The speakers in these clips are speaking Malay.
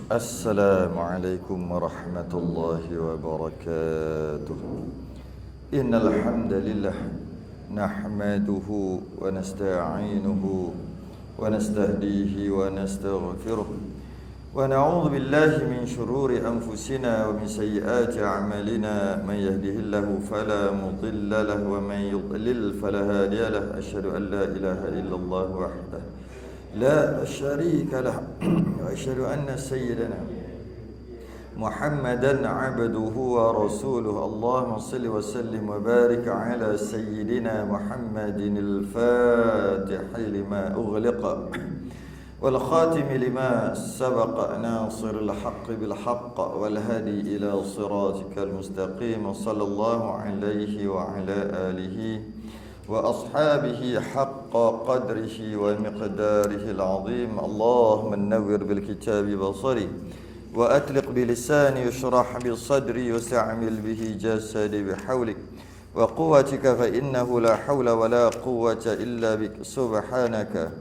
Assalamualaikum warahmatullahi wabarakatuh. Innal hamdalillah nahmaduhu wa nasta'inuhu wa nastahdihi wa nastaghfiruh wa na'udzu billahi min shururi anfusina wa min sayyiati a'malina. Man yahdihillahu fala mudilla lahu wa man yudlil fala hadiya lahu. Asyhadu an la ilaha illallah wahdahu لا شريك له وأشهد أن سيدنا محمدا عبده ورسوله. اللهم صل وسلم وبارك على سيدنا محمد الفاتح لما أغلق والخاتم لما سبق ناصر الحق بالحق والهدي إلى صراطك المستقيم. صلى الله عليه وعلى آله وأصحابه حق قدره ومقداره العظيم. اللهم نور بالكتاب بصري وأطلق بلساني يشرح بصدري وسعمل به جسدي بحولك وقوتك فإنه لا حول ولا قوة إلا بك. سبحانك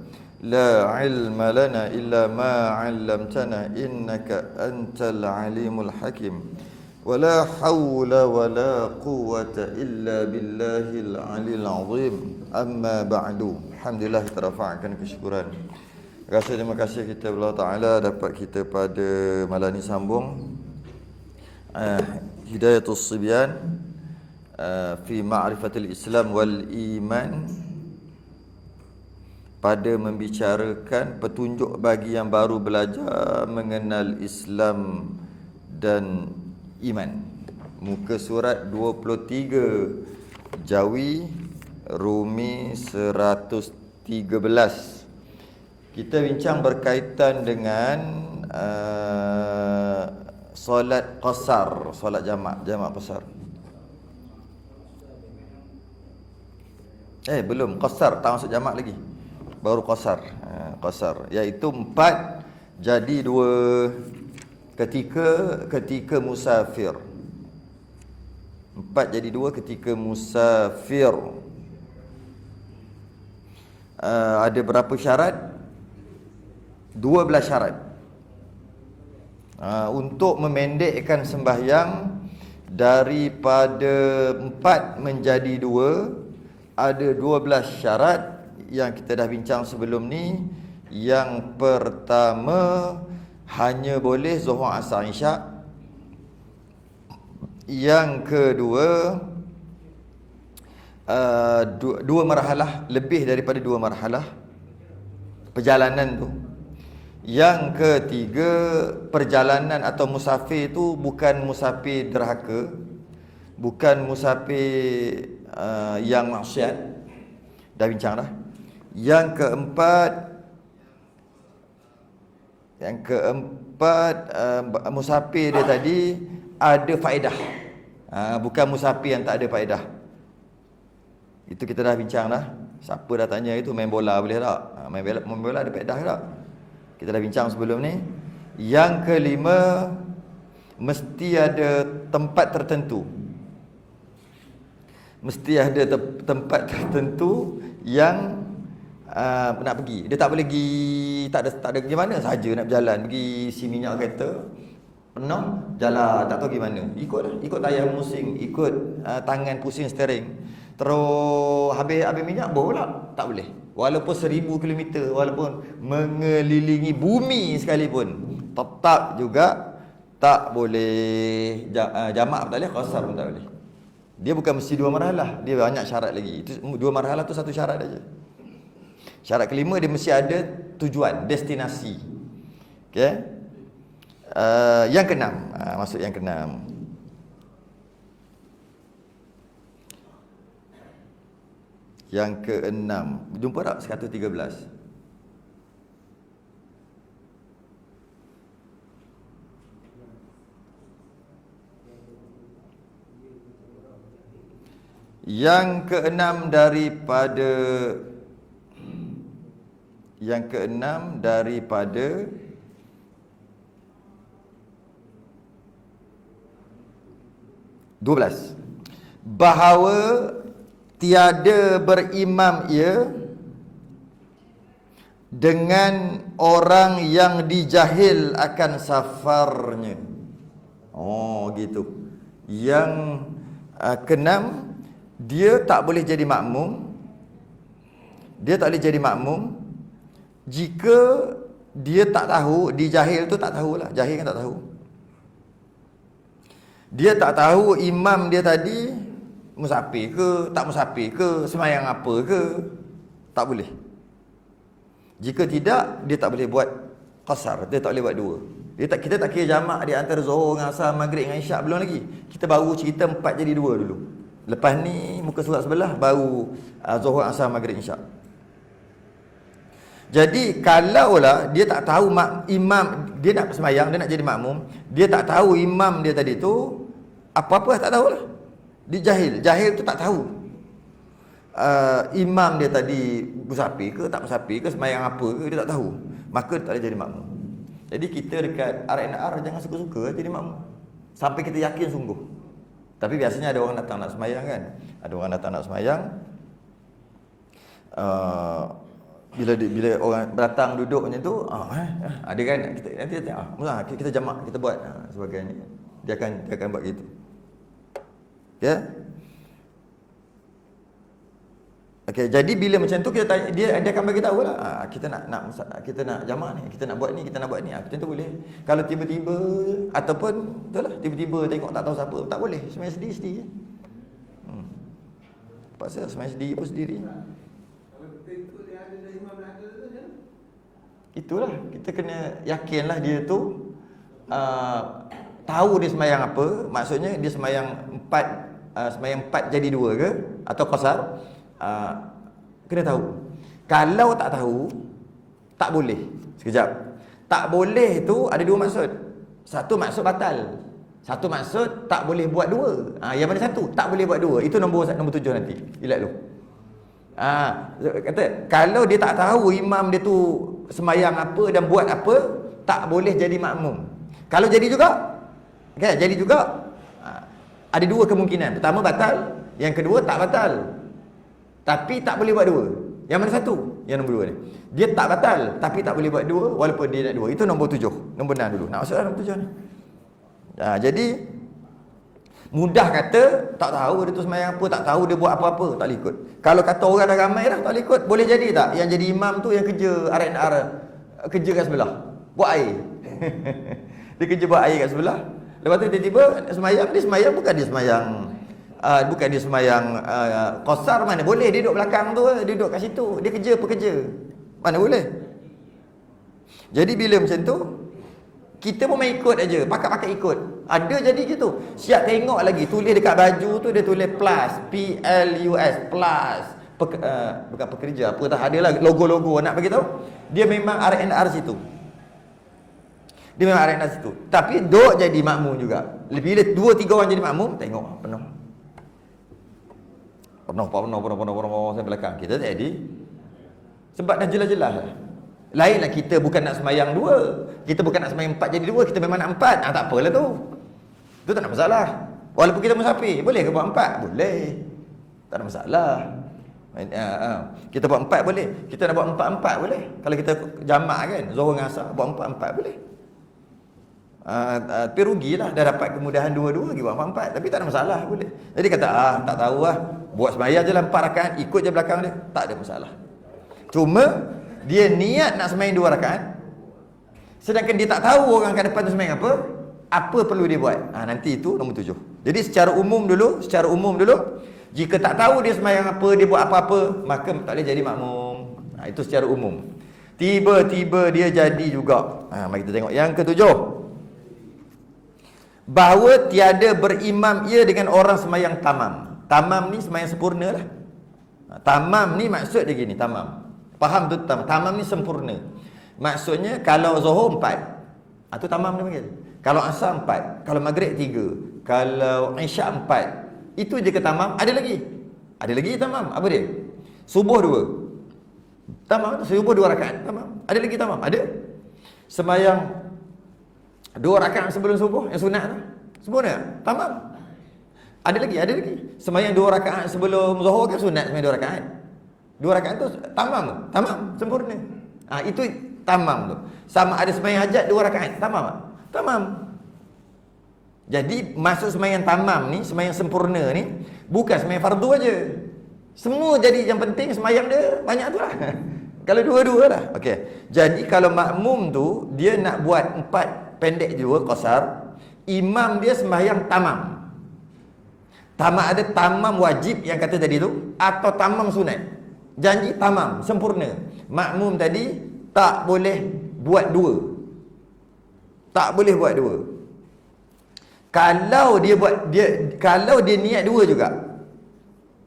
لا علم لنا إلا ما علمتنا إنك أنت العليم الحكيم. ولا حول ولا قوة إلا بالله العلي العظيم. أما بعد. Alhamdulillah kita rafa'kan kesyukuran. Terima kasih kita Allah Ta'ala dapat kita pada malam ini sambung Hidayatus Sibyan fi Ma'rifatil Islam wal Iman, pada membicarakan petunjuk bagi yang baru belajar mengenal Islam dan iman. Muka surat 23, Jawi, Rumi 113. Kita bincang berkaitan dengan solat qasar, solat jamak qasar. Belum, qasar tak masuk jamak lagi. Baru qasar. Qasar iaitu 4 jadi 2 ketika musafir. 4 jadi 2 ketika musafir. Ada berapa syarat? 12 syarat. Untuk memendekkan sembahyang daripada 4 menjadi 2, ada 12 syarat yang kita dah bincang sebelum ni. Yang pertama, hanya boleh zuhur, asar, isyak. Yang kedua, dua marhalah, lebih daripada 2 marhalah perjalanan tu. Yang ketiga, perjalanan atau musafir tu bukan musafir derhaka, bukan musafir yang maksiat. Dah bincang dah. Yang keempat, musafir dia tadi ada faedah. Bukan musafir yang tak ada faedah. Itu kita dah bincang dah. Siapa dah tanya itu, main bola boleh tak? Main bola ada faedah tak? Kita dah bincang sebelum ni. Yang kelima, mesti ada tempat tertentu. Mesti ada tempat tertentu yang nak pergi. Dia tak boleh pergi, tak ada pergi mana saja nak berjalan, pergi isi minyak kereta penuh, jalan tak tahu pergi mana. Ikut tayar pusing, ikut tangan pusing steering. Terus habis minyak pula tak boleh. Walaupun 1000 km, walaupun mengelilingi bumi sekalipun, tetap juga tak boleh. Jamak pun tak boleh, qasar pun tak boleh. Dia bukan mesti 2 marhalah, dia banyak syarat lagi. Itu 2 marhalah tu 1 syarat aja. Syarat kelima, dia mesti ada tujuan, destinasi. Okey. Yang keenam, masuk yang keenam. Yang keenam, jumpa tak 113? Yang keenam daripada (12) bahawa tiada berimam ia dengan orang yang dijahil akan safarnya. Oh gitu. Yang keenam, dia tak boleh jadi makmum. Dia tak boleh jadi makmum jika dia tak tahu, di jahil tu tak tahulah, jahil kan tak tahu. Dia tak tahu imam dia tadi musafir ke, tak musafir ke, semayang apa ke, tak boleh. Jika tidak, dia tak boleh buat qasar, dia tak boleh buat dua. Kita tak kira jamak di antara Zuhur dengan Asar, Maghrib dengan Isyak, belum lagi. Kita baru cerita 4 jadi 2 dulu. Lepas ni muka surat sebelah baru Zuhur, Asar, Maghrib, Isyak. Jadi kalaulah dia tak tahu imam dia nak sembahyang, dia nak jadi makmum, dia tak tahu imam dia tadi tu apa-apa tak tahulah. Dia jahil tu tak tahu. Imam dia tadi musafir ke tak musafir ke, sembahyang apa ke, dia tak tahu. Maka tak boleh jadi makmum. Jadi kita dekat RNR jangan suka-suka jadi makmum sampai kita yakin sungguh. Tapi biasanya ada orang datang nak sembahyang kan. Ada orang datang nak sembahyang. Bila orang datang duduk macam tu, ada kan kita jamak, kita buat sebagainya. Dia akan buat gitu. Ya. Okey, jadi bila macam tu kita tanya, dia akan bagi tahu lah, kita nak jamak ni, kita nak buat ni, macam tu boleh. Kalau tiba-tiba ataupun itulah tiba-tiba tengok tak tahu siapa, tak boleh. Sembahyang sendiri. Pasal sembahyang sendiri pun sendiri. Itulah, kita kena yakinlah dia tu tahu dia sembahyang apa. Maksudnya dia sembahyang 4 jadi 2 ke atau qasar, kena tahu. Kalau tak tahu, tak boleh. Sekejap. Tak boleh tu ada 2 maksud. Satu maksud batal, satu maksud tak boleh buat 2. Yang mana satu? Tak boleh buat 2. Itu nombor 7 nanti. Ilat lu. Kata kalau dia tak tahu imam dia tu sembahyang apa dan buat apa, tak boleh jadi makmum. Kalau jadi juga, jadi juga, ada 2 kemungkinan. Pertama batal, yang kedua tak batal. Tapi tak boleh buat 2. Yang mana satu? Yang nombor 2 ni. Dia tak batal tapi tak boleh buat 2 walaupun dia nak 2. Itu nombor 7. Nombor 6 dulu. Nak masuk nombor 7 ni. Jadi mudah kata tak tahu dia tu sembahyang apa, tak tahu dia buat apa-apa, tak boleh ikut. Kalau kata orang dah ramai dah tak boleh ikut, boleh jadi tak yang jadi imam tu yang kerja RNR, kerja kat sebelah, buat air. Dia kerja buat air kat sebelah. Lepas tu tiba-tiba sembahyang bukan dia sembahyang qasar, mana boleh dia duduk belakang tu, dia duduk kat situ, dia pekerja. Mana boleh. Jadi bila macam tu kita pun main ikut aja, pakat-pakat ikut. Ada jadi gitu. Siap tengok lagi tulis dekat baju tu dia tulis plus, PLUS, plus. Bukan pekerja apa tak, adalah logo-logo nak bagi tahu. Dia memang RNR situ. Tapi duk jadi makmum juga. Bila 2-3 orang jadi makmum, tengok penuh saya belakang. Kita tak jadi. Sebab dah jelas-jelas lah. Lainlah kita bukan nak sembahyang 2. Kita bukan nak sembahyang 4 jadi 2. Kita memang nak 4. Tak apalah tu. Itu tak ada masalah. Walaupun kita musafir, boleh ke buat 4? Boleh. Tak ada masalah. Kita buat 4 boleh. Kita nak buat 4 boleh. Kalau kita jamak kan, Zuhur dengan Asar, buat 4 boleh. Tapi rugilah, dah dapat kemudahan 2 lagi buat 4. Tapi tak ada masalah, boleh. Jadi kata, tak tahu lah, buat sembahyang je lah 4 rakaat, ikut je belakang dia. Tak ada masalah. Cuma dia niat nak sembahyang 2 rakaat, sedangkan dia tak tahu orang kat depan tu sembahyang apa perlu dia buat. Nanti itu nombor 7. Jadi secara umum dulu, jika tak tahu dia sembahyang apa, dia buat apa-apa, maka tak boleh jadi makmum. Itu secara umum. Tiba-tiba dia jadi juga. Mari kita tengok yang ke-7. Bahawa tiada berimam ia dengan orang sembahyang tamam. Tamam ni sembahyang sempurna lah. Tamam ni maksud dia gini, tamam. Faham tu tamam. Tamam ni sempurna. Maksudnya kalau Zuhur 4, itu tamam dia panggil. Kalau Asar 4, kalau Maghrib 3, kalau Isyak 4, itu je ke tamam. Ada lagi tamam. Apa dia? Subuh 2. Tamam, subuh 2 rakaat. Tamam. Ada lagi tamam. Ada. Sembahyang 2 rakaat sebelum subuh, yang sunat tu. Sempurna. Tamam. Ada lagi. Sembahyang 2 rakaat sebelum Zuhur kan sunat, sembahyang 2 rakaat. 2 rakaat tu tamam. Sempurna. Itu tamam tu. Sama ada sembahyang hajat 2 rakaat, tamam tak? Tamam. Jadi maksud sembahyang tamam ni, sembahyang sempurna ni, bukan sembahyang fardu aja. Semua jadi yang penting sembahyang dia banyak tu lah. Kalau dua-dua lah. Okey. Jadi kalau makmum tu dia nak buat 4 pendek juga qasar, imam dia sembahyang tamam. Tamam ada tamam wajib yang kata tadi tu atau tamam sunat. Janji tamam, sempurna. Makmum tadi tak boleh buat 2. Tak boleh buat 2. Kalau dia niat 2 juga,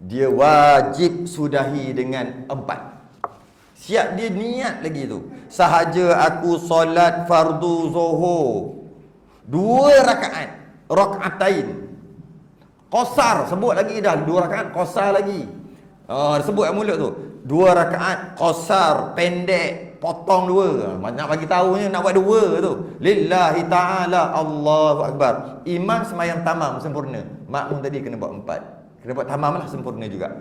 dia wajib sudahi dengan 4. Siap dia niat lagi tu. Sahaja aku solat fardu zuhur 2 rakaat, rakaatain. Qasar, sebut lagi dah 2 rakaat qasar lagi. Sebut kat mulut tu. 2 rakaat qasar, pendek, potong 2. Nak bagi tahunya nak buat 2 tu. Lillahi ta'ala, Allahu akbar. Imam sembahyang tamam sempurna. Makmum tadi kena buat 4. Kena buat tamam lah sempurna juga.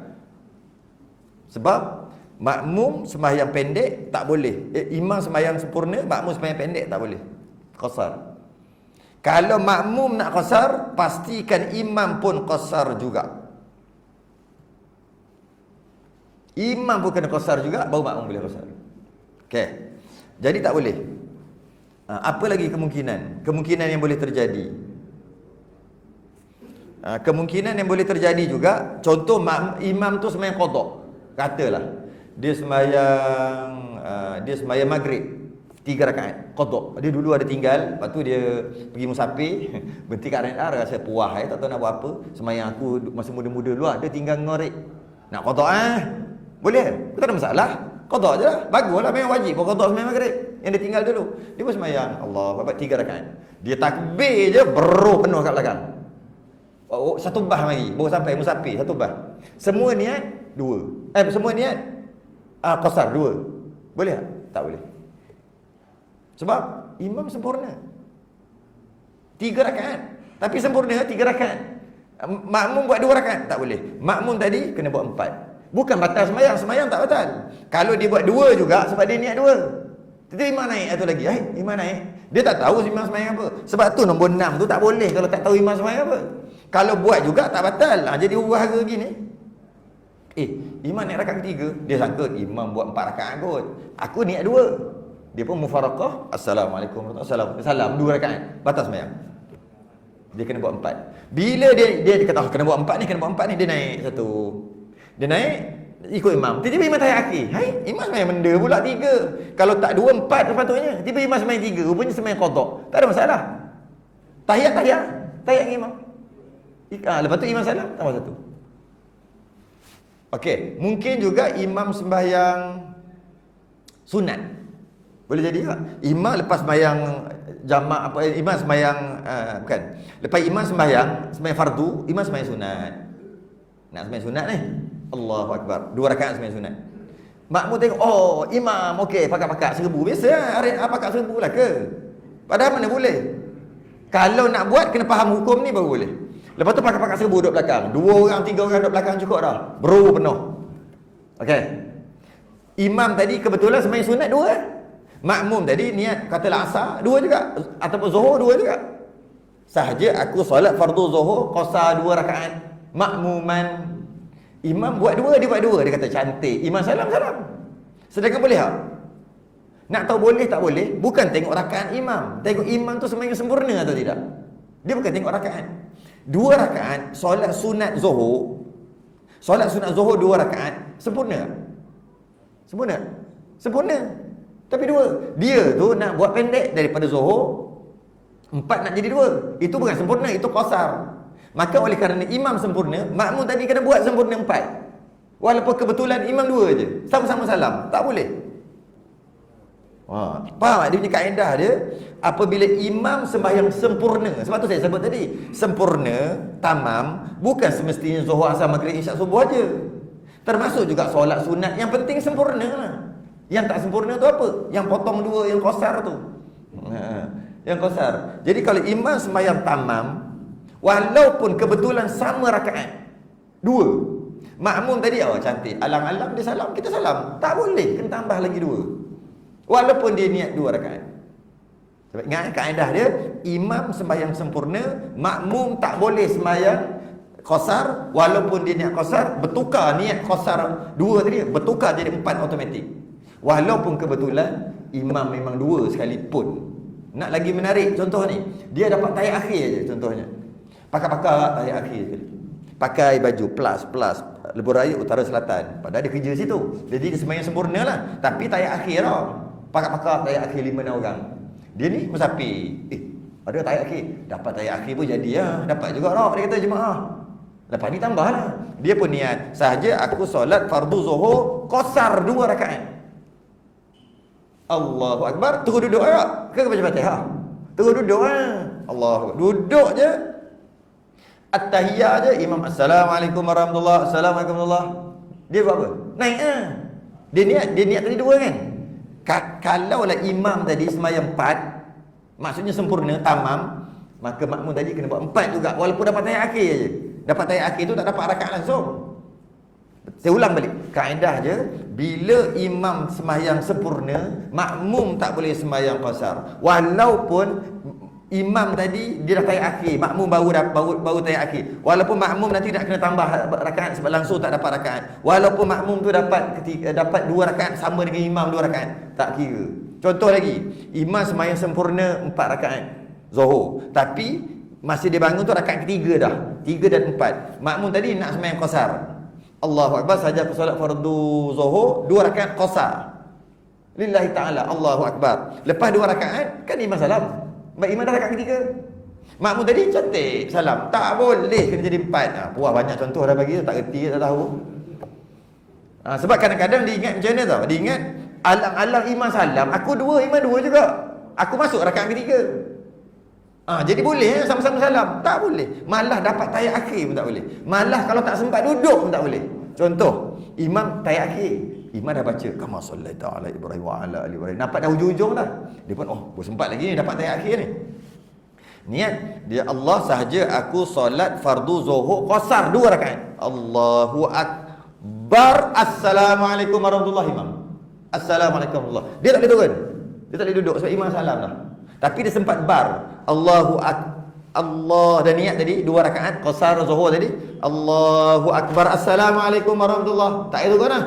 Sebab makmum sembahyang pendek tak boleh. Imam sembahyang sempurna, makmum sembahyang pendek tak boleh. Qasar. Kalau makmum nak qasar, pastikan imam pun qasar juga. Imam pun kena qasar juga, baru makmum boleh qasar. Okey. Jadi tak boleh. Apa lagi kemungkinan? Kemungkinan yang boleh terjadi. Kemungkinan yang boleh terjadi juga, contoh imam tu sembahyang qada. Katalah dia sembahyang maghrib 3 rakaat qada. Dia dulu ada tinggal, lepas tu dia pergi musafir, berhenti kat R&R, rasa puas tak tahu nak buat apa. Sembahyang aku masa muda-muda dulu ada tinggal ngorek. Nak qada boleh, tak ada masalah. Qada je lah, baguslah, memang wajib pun qada sembahyang maghrib yang dia tinggal dulu. Dia pun sembahyang Allahu akbar 3 rakaat. Dia takbir je beruh penuh kat belakang. Satu bah lagi, baru sampai musafir, satu bah. Semua niat 2. Semua niat qasar 2. Boleh tak? Tak boleh. Sebab imam sempurna 3 rakaat. Tapi sempurna 3 rakaat. Makmum buat 2 rakaat, tak boleh. Makmum tadi kena buat 4. Bukan batal sembahyang, sembahyang tak batal. Kalau dia buat 2 juga sebab dia niat 2. Tiba imam naik satu lagi. Imam naik. Dia tak tahu imam sembahyang apa. Sebab tu nombor 6 tu tak boleh kalau tak tahu imam sembahyang apa. Kalau buat juga tak batal. Jadi huru-hara gini. Imam naik rakaat ketiga, dia sangka imam buat 4 rakaat kot. Aku niat 2. Dia pun mufaraqah, assalamualaikum warahmatullahi wabarakatuh. Salam 2 rakaat. Batal sembahyang. Dia kena buat 4. Bila dia kata kena buat 4 ni, dia naik satu. Dia naik ikut imam. Tiba-tiba imam tahiyat akhir. Imam sembahyang benda pula 3. Kalau tak 2 4 sepatutnya. Tiba imam sembahyang 3. Rupanya sembahyang qada. Tak ada masalah. Tahiyat dengan imam. Lepas tu imam salam tambah 1. Okey, mungkin juga imam sembahyang sunat. Boleh jadi tak? Imam lepas sembahyang jamak imam sembahyang bukan. Lepas imam sembahyang fardu, imam sembahyang sunat. Nak sembahyang sunat ni. Allahu akbar. 2 rakaat sembahyang sunat. Makmum tengok, imam okey, pakat-pakat seribu. Biasa hari pakat seribu lah ke? Padahal mana boleh. Kalau nak buat kena faham hukum ni baru boleh. Lepas tu pakat-pakat seribu duduk belakang. 2 orang, 3 orang duduk belakang cukup dah. Bro penuh. Okey. Imam tadi kebetulan sembahyang sunat 2. Makmum tadi niat katalah asar 2 juga ataupun zuhur 2 juga. Sahaja aku solat fardu zuhur qasar 2 rakaat. Makmuman imam buat 2, dia buat 2. Dia kata cantik. Imam salam. Sedangkan boleh tak? Nak tahu boleh tak boleh, bukan tengok rakaat imam. Tengok imam tu sembahyang sempurna atau tidak. Dia bukan tengok rakaat. 2 rakaat solat sunat zuhur. Solat sunat zuhur 2 rakaat sempurna. Sempurna. Tapi 2. Dia tu nak buat pendek daripada zuhur 4 nak jadi 2. Itu bukan sempurna, itu qasar. Maka oleh kerana imam sempurna, makmum tadi kena buat sempurna 4. Walaupun kebetulan imam 2 je, sama-sama salam, tak boleh. Faham tak? Dia punya kaedah dia, apabila imam sembahyang sempurna, sebab tu saya sebut tadi, sempurna, tamam, bukan semestinya zuhur, asar, maghrib, isyak, subuh aja. Termasuk juga solat sunat, yang penting sempurna lah. Yang tak sempurna tu apa? Yang potong 2, yang qasar tu. Yang qasar. Jadi kalau imam sembahyang tamam, walaupun kebetulan sama rakaat 2, makmum tadi cantik, alang-alang dia salam, kita salam, tak boleh, kena tambah lagi 2. Walaupun dia niat 2 rakaat. Sebab ingat kaedah dia, imam sembahyang sempurna, makmum tak boleh sembahyang qasar. Walaupun dia niat qasar, bertukar niat qasar 2 tadi, bertukar jadi 4 automatik. Walaupun kebetulan imam memang 2 sekalipun. Nak lagi menarik contoh ni, dia dapat tahyat akhir je contohnya. Pakar-pakar tahyat akhir sekali. Pakai baju plus Lebuh Raya Utara Selatan. Padahal dia kerja situ. Jadi dia sembahyang sempurna lah. Tapi tahyat akhir tau. Pakar-pakar tahyat akhir 5-6 orang. Dia ni musafir. Ada tahyat akhir. Dapat tahyat akhir pun jadi lah. Dapat juga tau. Dia kata jemaah. Lepas ni tambah lah. Dia pun niat, sahaja aku solat fardu zuhur qasar 2 rakaat. Allahu Akbar. Terus duduk tak? Ke baca Fatihah? Terus duduk lah. Allahu Akbar. Duduk je. At-tahiyah je, imam assalamualaikum warahmatullahi, assalamualaikum warahmatullahi. Dia buat apa? Naik lah. Dia niat tadi 2 kan? Kalaulah imam tadi sembahyang 4, maksudnya sempurna, tamam, maka makmum tadi kena buat 4 juga, walaupun dapat tahyat akhir je. Dapat tahyat akhir tu tak dapat rakaat langsung. Saya ulang balik. Kaedah je, bila imam sembahyang sempurna, makmum tak boleh sembahyang qasar. Walaupun imam tadi dia dah tahyat akhir, makmum baru tahyat akhir. Walaupun makmum nanti nak kena tambah rakaat sebab langsung tak dapat rakaat. Walaupun makmum tu dapat 2 rakaat sama dengan imam 2 rakaat, tak kira. Contoh lagi, imam sembahyang sempurna 4 rakaat Zuhur, tapi masih dia bangun tu rakaat ketiga dah, 3 dan 4. Makmum tadi nak sembahyang qasar. Allahu Akbar, saja aku solat fardu Zuhur 2 rakaat qasar. Lillahi ta'ala, Allahu Akbar. Lepas 2 rakaat kan imam salam. Baik, imam dah rakaat ketiga. Makmum tadi cantik salam. Tak boleh, kena jadi 4. Puas banyak contoh dah bagi, tak reti, tak tahu. Sebab kadang-kadang dia ingat macam mana tau. Dia ingat alang-alang imam salam, aku 2, imam 2 juga, aku masuk rakaat ketiga. Jadi boleh sama-sama salam? Tak boleh. Malah dapat tahyat akhir pun tak boleh. Malah kalau tak sempat duduk pun tak boleh. Contoh, imam tahyat akhir, imam dah baca kama sallaita ala Ibrahim wa ala ali Ibrahim, nampak dah hujung-hujung dah. Dia pun sempat lagi ni dapat tahyat akhir ni. Niat dia, Allah sahaja aku solat fardu zuhur qasar 2 rakaat. Allahu Akbar, assalamualaikum warahmatullahi imam. Assalamualaikum warahmatullahi. Dia tak boleh turun. Dia tak boleh duduk sebab imam salam dah. Tapi dia sempat bar. Allah dah niat tadi 2 rakaat qasar zuhur tadi. Allahu Akbar, assalamualaikum warahmatullahi. Tak itu kan?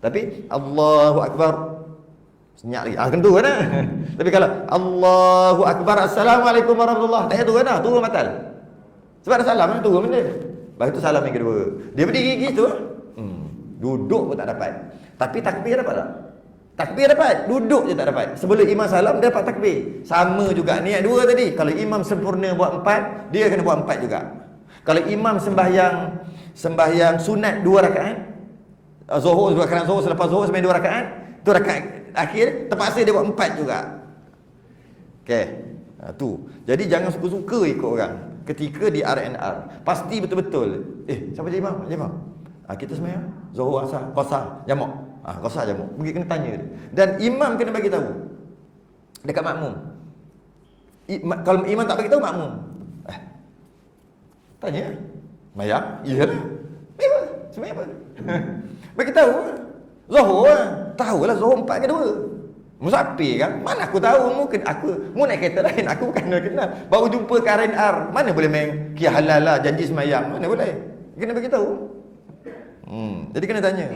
Tapi Allahu Akbar senyap lagi. Kena turun kan? Tapi kalau Allahu Akbar, assalamualaikum warahmatullahi, tak itu kan? Turun batal. Sebab dah salam kan, turun benda. Lepas itu salam yang kedua. Dia berdiri gitu. Duduk pun tak dapat. Tapi takbir dapat tak? Takbir dapat, duduk je tak dapat. Sebelum imam salam dia dapat takbir. Sama juga niat 2 tadi. Kalau imam sempurna buat 4, dia kena buat 4 juga. Kalau imam sembahyang sunat 2 rakaat, Zuhur, 2 rakaat Zuhur, selepas Zuhur sembahyang 2 rakaat, tu rakaat akhir terpaksa dia buat 4 juga. Okey. Tu. Jadi jangan suka-suka ikut orang. Ketika di RNR, pasti betul-betul. Siapa jadi imam? Kita sembahyang Zuhur, Asar, qasar, jamak. Qasar jamak. Pergi kena tanya dia. Dan imam kena bagi tahu dekat makmum. Kalau imam tak bagi tahu makmum, tanya. Sembahyang? Iyalah. Sembahyang apa? Bagi tahu. Zuhur lah. Tahulah Zuhur 4 ke 2. Musafir kan? Mana aku tahu, mu naik kereta lain, aku bukan kenal. Baru jumpa ke RNR, mana boleh main kia halal lah, janji sembahyang, mana boleh. Kena bagi tahu. Jadi kena tanya.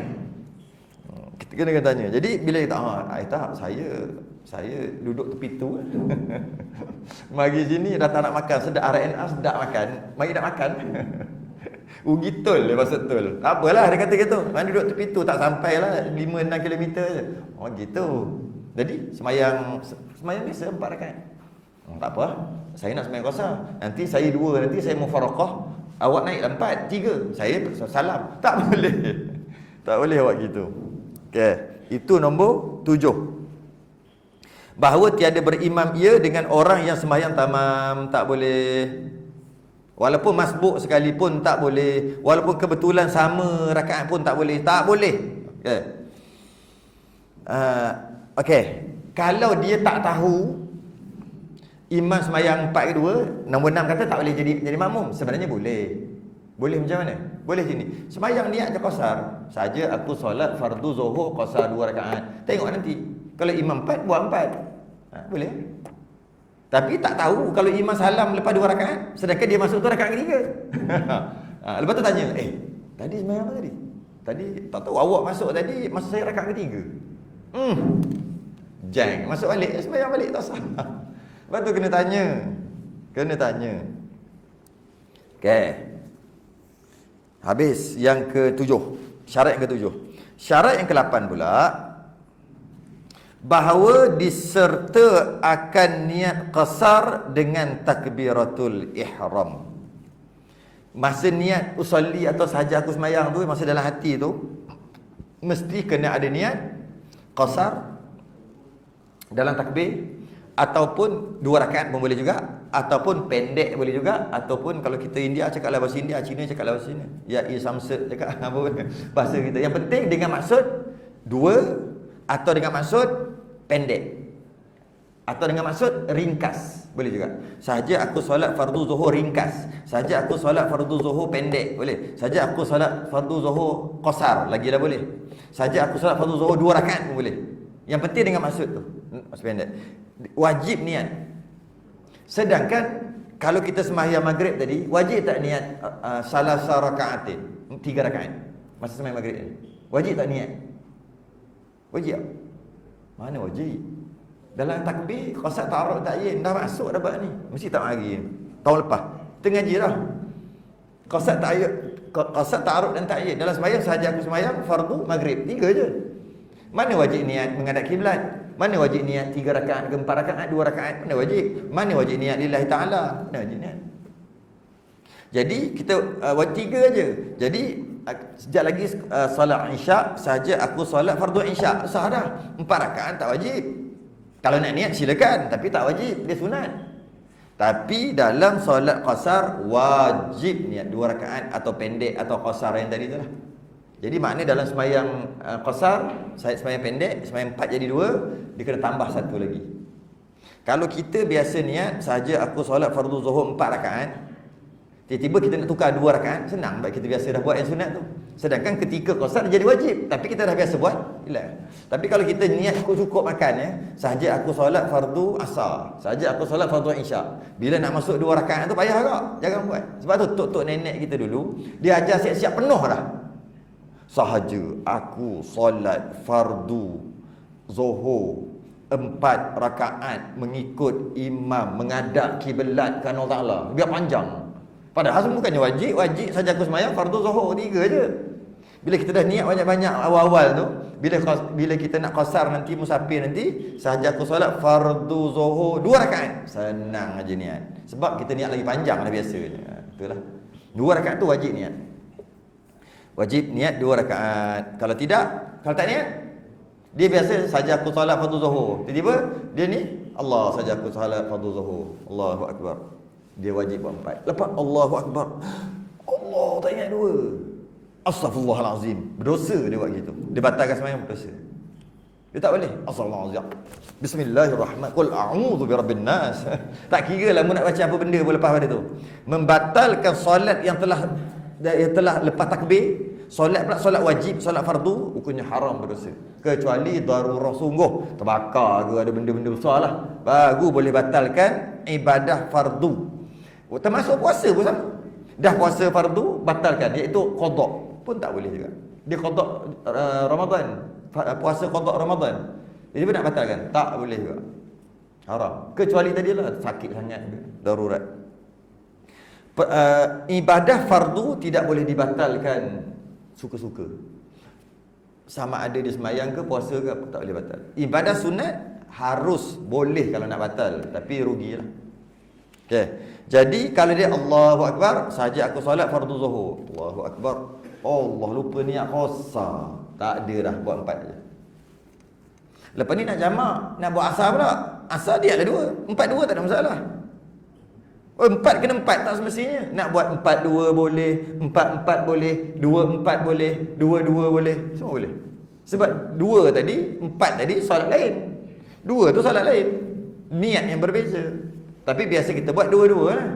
Kita kena tanya. Jadi bila kita tak, saya duduk tepi tu. Mari sini dah tak nak makan, sedap RNR, sedap makan. Mari nak makan. Ugitul dia maksud tul. Tak apalah dia kata gitu. Mana duduk tepi tu tak sampailah 5-6 kilometer je. Gitu. Jadi sembahyang biasa 4 rakaat. Tak apa. Saya nak sembahyang qasar. Nanti saya 2, nanti saya mufaraqah. Awak naik 4, 3. Saya salam. Tak boleh. Tak boleh awak gitu. Okey, itu nombor 7. Bahawa tiada berimam ia dengan orang yang sembahyang tamam, tak boleh. Walaupun masbuk sekalipun tak boleh. Walaupun kebetulan sama rakaat pun tak boleh. Tak boleh. Okey. Kalau dia tak tahu imam sembahyang 4 ke 2, nombor 6 kata tak boleh jadi makmum. Sebenarnya boleh. Boleh macam mana? Boleh sini. Sembahyang niat je qasar. Saja aku solat fardu zuhur qasar 2 rakaat. Tengok nanti. Kalau imam 4, buat 4. Boleh. Tapi tak tahu kalau imam salam lepas 2 rakaat, sedangkan dia masuk tu rakaat ketiga. Lepas tu tanya, tadi sembahyang apa tadi? Tadi tak tahu awak masuk tadi, masa saya rakaat ketiga. Jang, masuk balik, sembahyang balik tak sah. Lepas tu kena tanya. Okey. Habis yang ke-7. Syarat yang ke-7. Syarat yang ke-8 pula, bahawa diserta akan niat qasar dengan takbiratul ihram. Masa niat usolli atau sahaja aku semayang tu, masa dalam hati tu, mesti kena ada niat qasar dalam takbir, ataupun 2 rakaat pun boleh juga, ataupun pendek boleh juga, ataupun kalau kita India cakaplah bahasa India, Cina cakaplah bahasa Cina, ya samsud cakap apa bahasa kita. Yang penting dengan maksud 2, atau dengan maksud pendek, atau dengan maksud ringkas, boleh juga. Sahaja aku solat fardu zuhur ringkas, sahaja aku solat fardu zuhur pendek, boleh. Sahaja aku solat fardu zuhur qasar, lagilah boleh. Sahaja aku solat fardu zuhur 2 rakaat pun boleh. Yang penting dengan maksud tu, maksud pendek. Wajib niat. Sedangkan kalau kita sembahyang maghrib tadi, wajib tak niat salasa rakaatin, 3 rakaat masa sembahyang maghrib ni? Wajib tak niat? Wajib. Mana wajib? Dalam takbir qasad ta'arud ta'yin dah masuk dah bab ni. Mesti tak hari ni. Tahun lepas kita ngaji dah. Qasad ta'arud dan ta'yin dalam sembahyang sahaja aku sembahyang fardu maghrib 3 je. Mana wajib niat menghadap kiblat? Mana wajib niat 3 rakaat ke 4 rakaat, 2 rakaat? Mana wajib? Mana wajib niat lillahi ta'ala? Mana wajib niat? Jadi kita wajib 3 je. Jadi sejak lagi solat isyak saja aku solat fardu isyak, sah dah. 4 rakaat tak wajib. Kalau nak niat silakan, tapi tak wajib, dia sunat. Tapi dalam solat qasar wajib niat 2 rakaat atau pendek atau qasar yang tadi tu lah. Jadi maknanya dalam sembahyang qasar, saya sembahyang pendek, sembahyang 4 jadi 2, dia kena tambah 1 lagi. Kalau kita biasa niat saja aku solat fardu zuhur 4 rakaat, tiba-tiba kita nak tukar 2 rakaat, senang sebab kita biasa dah buat yang sunat tu. Sedangkan ketika qasar jadi wajib, tapi kita dah biasa buat, Tapi kalau kita niat cukup makan sahaja aku solat fardu asar, sahaja aku solat fardu isyak, bila nak masuk 2 rakaat tu payah agak, jangan buat. Sebab tu tok nenek kita dulu dia ajar siap-siap penuh dah. Sahaja aku solat fardu zuhur 4 rakaat mengikut imam menghadap kiblat ke Allah Taala, biar panjang. Padahal bukannya wajib saja aku sembahyang fardu zuhur 3 je. Bila kita dah niat banyak-banyak awal-awal tu, bila kita nak qasar nanti, musafir nanti, sahaja aku solat fardu zuhur 2 rakaat, senang aja niat. Sebab kita niat lagi panjang dah biasanya. Itulah. 2 rakaat tu wajib niat. Wajib niat 2 rakaat. Kalau tak niat, dia biasa saja aku solat fardu zuhur. Tiba-tiba dia ni Allah saja aku solat fardu zuhur. Allahu akbar. Dia wajib buat 4. Lepas Allahu akbar, Allah tak ingat 2. Astaghfirullahalazim. Berdosa dia buat gitu. Dia batalkan sembahyang, berdosa. Dia tak boleh. Astaghfirullahalazim. Bismillahirrahmanirrahim. Qul a'udzu birabbin nas. Tak kira lah nak baca apa benda pun lepas pada tu. Membatalkan solat yang telah lepas takbir, solat pula solat wajib, solat fardu, hukumnya haram, berdosa. Kecuali darurah sungguh, terbakar ke ada benda-benda besar lah, baru boleh batalkan ibadah fardu. Termasuk puasa pun sama. Dah puasa fardu batalkan, iaitu qada pun tak boleh juga. Dia qada Ramadan, puasa qada Ramadan, jadi nak batalkan tak boleh juga, haram. Kecuali tadilah sakit sangat, darurat. Ibadah fardu tidak boleh dibatalkan suka-suka. Sama ada dia sembahyang ke puasa ke apa, tak boleh batal. Ibadah sunat harus boleh kalau nak batal, tapi rugilah. Okey. Jadi kalau dia Allahu akbar, saja aku solat fardu zuhur, Allahu akbar, Allah lupa niat qasar, tak ada dah, buat 4 je. Lepas ni nak jamak, nak buat asar pula, asar dia ada 2, 4-2 tak ada masalah. 4 kena 4 tak semestinya. Nak buat 4-2 boleh, 4-4 boleh, 2-4 boleh, 2-2 boleh, semua boleh. Sebab 2 tadi, 4 tadi solat lain, 2 tu solat lain, niat yang berbeza. Tapi biasa kita buat 2-2 lah.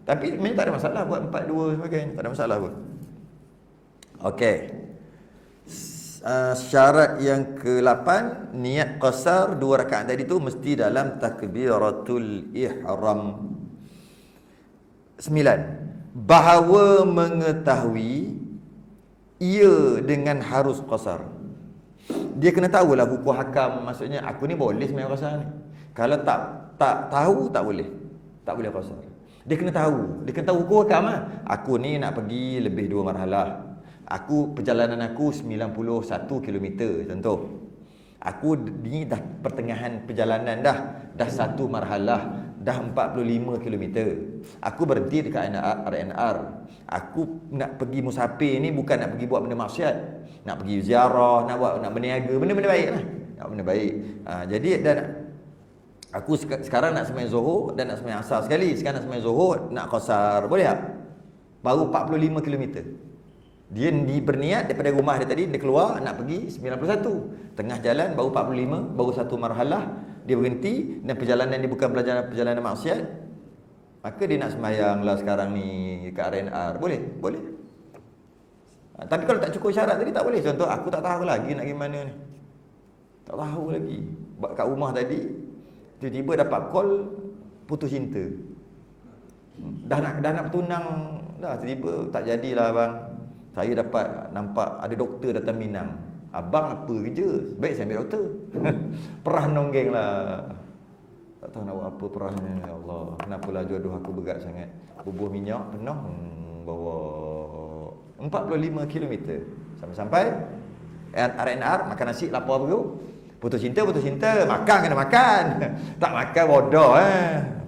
Tapi memang tak ada masalah buat 4-2 sebagainya, tak ada masalah pun. Okey. Syarat yang ke-8, niat qasar 2 rakaat tadi tu mesti dalam takbiratul ihram. 9. Bahawa mengetahui ia dengan harus qasar. Dia kena tahulah hukum hakam, maksudnya aku ni boleh sembahyang qasar ni. Kalau tak tahu tak boleh. Tak boleh qasar. Dia kena tahu hukum hakam lah. Aku ni nak pergi lebih 2 marhalah. Perjalanan aku 91 km contoh. Aku ni dah pertengahan perjalanan dah 1 marhalah, dah 45 km. Aku berhenti dekat RNR. Aku nak pergi musafir ni bukan nak pergi buat benda maksiat. Nak pergi ziarah, nak berniaga, benda-benda baik lah. Nak benda baik. Jadi dan aku sekarang nak sembahyang Zuhur dan nak sembahyang Asar sekali. Sekarang nak sembahyang Zuhur, nak qasar, boleh tak? Baru 45 km. Dia berniat daripada rumah dia tadi, dia keluar nak pergi 91. Tengah jalan baru 45, baru 1 marhalah, dia berhenti dan perjalanan dia bukan perjalanan maksiat. Maka dia nak sembahyang lah sekarang ni kat RNR. Boleh? Boleh. Tapi kalau tak cukup syarat tadi tak boleh. Contoh aku tak tahu lagi nak pergi mana ni. Tak tahu lagi. Kat rumah tadi tiba-tiba dapat call putus cinta. Dah nak bertunang dah, tiba-tiba tak jadilah bang. Saya dapat nampak ada doktor datang Minang. Abang apa kerja? Baik saya ambil doktor. Perah nonggeng lah. Tak tahu nak buat apa perahnya. Ya Allah, kenapalah jodoh aku berat sangat. Bubuh minyak penuh bawa 45 km. Sampai RNR makan nasi lapar perut. Putus cinta, makan kena makan. Tak makan bodoh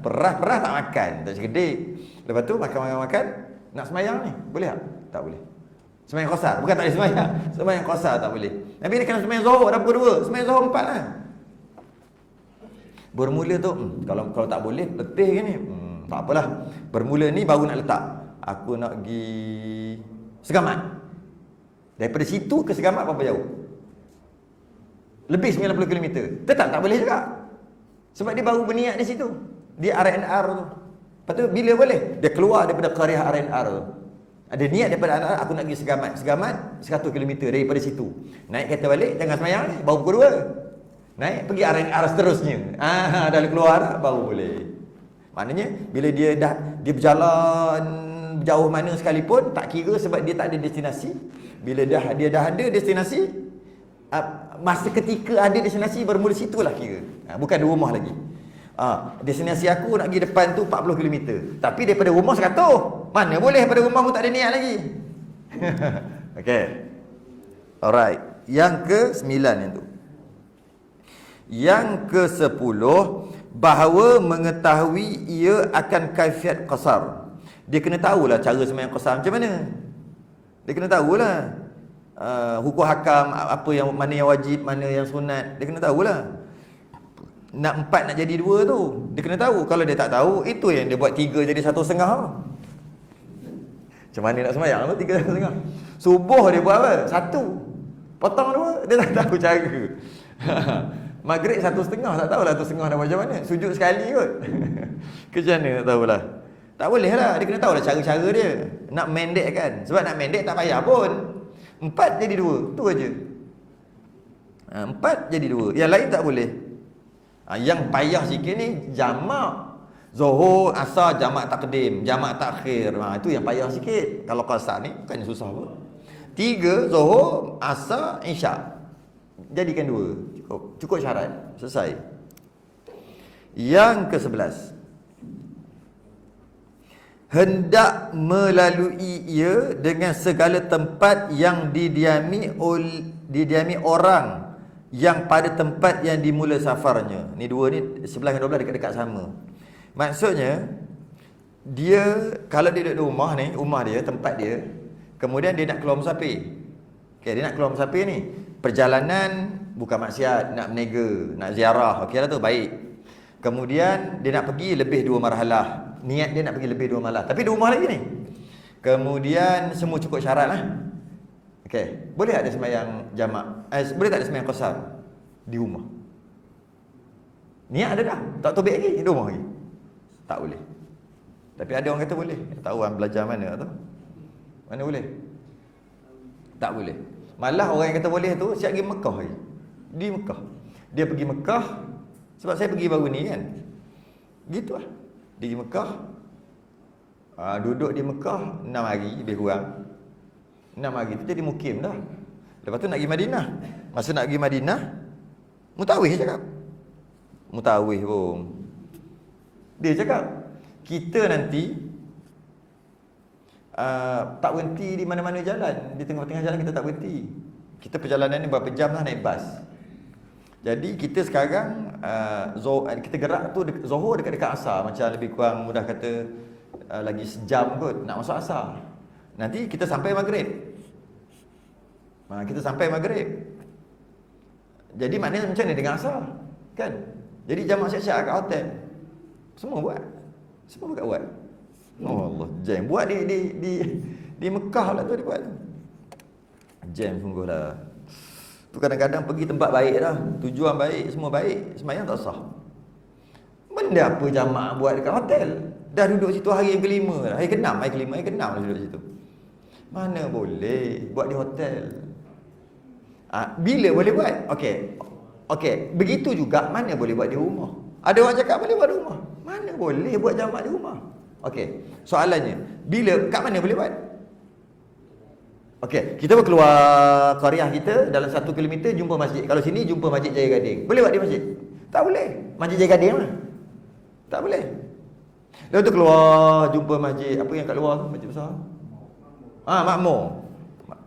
Perah tak makan, tak segede. Lepas tu makan, nak sembahyang ni, boleh tak? Tak boleh. Sembahyang qasar, bukan tak boleh sembahyang. Sembahyang qasar tak boleh. Nabi dia kena sembahyang Zuhur dah pukul 2. Sembahyang Zuhur 4 lah. Bermula tu kalau tak boleh letih ke ni? Tak apalah. Bermula ni baru nak letak. Aku nak pergi Segamat. Daripada situ ke Segamat berapa jauh? Lebih 90 km. Tetap tak boleh juga. Sebab dia baru berniat di situ. Di RNR tu. Lepas tu bila boleh? Dia keluar daripada qaryah RNR tu. Ada niat daripada RNR, aku nak pergi Segamat. Segamat 100 km daripada situ. Naik kereta balik, jangan sembahyang ni, baru pukul 2. Naik pergi RNR seterusnya. Dah keluar baru boleh. Maknanya bila dia berjalan jauh mana sekalipun tak kira sebab dia tak ada destinasi. Bila dia dah ada destinasi, masa ketika ada destinasi bermula situlah kira. Bukan di rumah lagi. Destinasi aku nak pergi depan tu 40 km. Tapi daripada rumah 100. Mana boleh daripada rumah pun tak ada niat lagi. Okey. Alright. Yang ke-9 yang tu. Yang ke-10, bahawa mengetahui ia akan kaifiat qasar. Dia kena tahulah cara sembahyang qasar macam mana. Dia kena tahulah hukum hakam, apa yang mana yang wajib, mana yang sunat. Dia kena tahulah. Nak 4 nak jadi 2 tu, dia kena tahu. Kalau dia tak tahu, itu yang dia buat 3 jadi 1,5. Macam mana nak sembahyang tu 3,5? Subuh dia buat apa? 1. Potong 2, dia tak tahu cara. Maghrib 1,5, tak tahulah 1,5 nak macam mana. Sujud sekali kot. Macam mana tak tahulah. Tak boleh lah, dia kena tahulah cara-cara dia. Nak mendek kan. Sebab nak mendek tak payah pun. 4 jadi 2, tu aja. 4 jadi 2, yang lain tak boleh. Yang payah sikit ni jamak. Zuhur, Asar, jamak takdim, jamak takhir. Itu yang payah sikit. Kalau qasar ni bukannya susah pun. 3 Zuhur, Asar, Isyak. Jadikan 2. Cukup syarat. Selesai. Yang ke-11, hendak melalui ia dengan segala tempat yang didiami orang yang pada tempat yang dimula safarnya. Ni 2 ni 11 dan 12 dekat-dekat sama. Maksudnya dia kalau dia duduk di rumah ni, rumah dia, tempat dia, kemudian dia nak keluar musafir. Okey, dia nak keluar musafir ni. Perjalanan bukan maksiat, nak berniaga, nak ziarah, okeylah tu baik. Kemudian dia nak pergi lebih 2 marhalah. Niat dia nak pergi lebih 2 marhalah, tapi di rumah lagi ni. Kemudian semua cukup syarat lah. Okey, boleh tak ada sembahyang jamak? Boleh tak ada sembahyang qasar di rumah? Niat ada dah, tak tobek lagi di rumah lagi. Tak boleh. Tapi ada orang kata boleh. Tak tahu orang belajar mana tu. Mana boleh? Tak boleh. Malah orang yang kata boleh tu siap pergi Mekah lagi. Di Mekah. Dia pergi Mekah sebab saya pergi baru ni kan. Gitu lah. Dia pergi Mekah. Duduk di Mekah 6 hari lebih kurang. 6 hari tu jadi mukim dah. Lepas tu nak pergi Madinah. Masa nak pergi Madinah, mutawih cakap. Mutawih pun. Dia cakap, kita nanti tak berhenti di mana-mana jalan. Di tengah-tengah jalan kita tak berhenti. Kita perjalanan ni berapa jam lah naik bas. Jadi kita sekarang kita gerak tu Zohor dekat-dekat Asar. Macam lebih kurang mudah kata lagi sejam kot nak masuk Asar. Nanti kita sampai Maghrib. Kita sampai Maghrib. Jadi maknanya macam ni dengan Asar kan. Jadi jamaah siap-siap kat hotel. Semua buat. Semua buat. Oh Allah, jam buat di Mekah lah tu dia buat. Jam sungguhlah. Tu kadang-kadang pergi tempat baik dah, tujuan baik, semua baik, sembahyang tak sah. Benda apa jamaah buat dekat hotel? Dah duduk situ hari yang kelima dah. Hari ke-6 dah duduk situ. Mana boleh buat di hotel? Bila boleh buat? Okey, begitu juga mana boleh buat di rumah? Ada orang cakap boleh buat di rumah. Mana boleh buat jamaah di rumah? Okey, soalannya, kat mana boleh buat? Okey, kita keluar qaryah kita dalam 1 kilometer jumpa masjid. Kalau sini jumpa Masjid Jaya Gading. Boleh buat di masjid? Tak boleh. Masjid Jaya Gading mana? Tak boleh. Lepas tu keluar jumpa masjid apa yang kat luar tu, masjid besar. Makmur.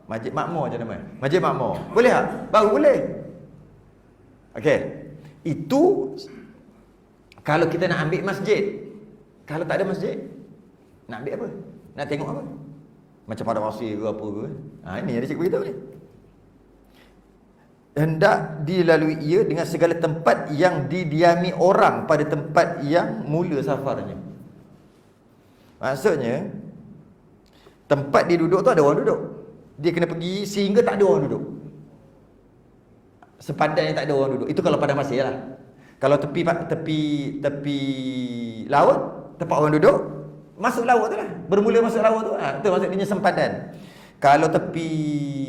Masjid Makmur je nama. Masjid Makmur. Boleh tak? Baru boleh. Okey. Itu kalau kita nak ambil masjid. Kalau tak ada masjid, nak ambil apa? Nak tengok apa? Macam pada pasir ke apa ke? Ini yang dia cakap beritahu ni. Hendak dilalui ia dengan segala tempat yang didiami orang pada tempat yang mula safarnya. Maksudnya, tempat dia duduk tu ada orang duduk. Dia kena pergi sehingga tak ada orang duduk. Sepadan yang tak ada orang duduk. Itu kalau pada pasir lah. Kalau tepi laut, tempat orang duduk, masuk laut tu lah. Bermula masuk laut tu. Itu maksudnya sempadan. Kalau tepi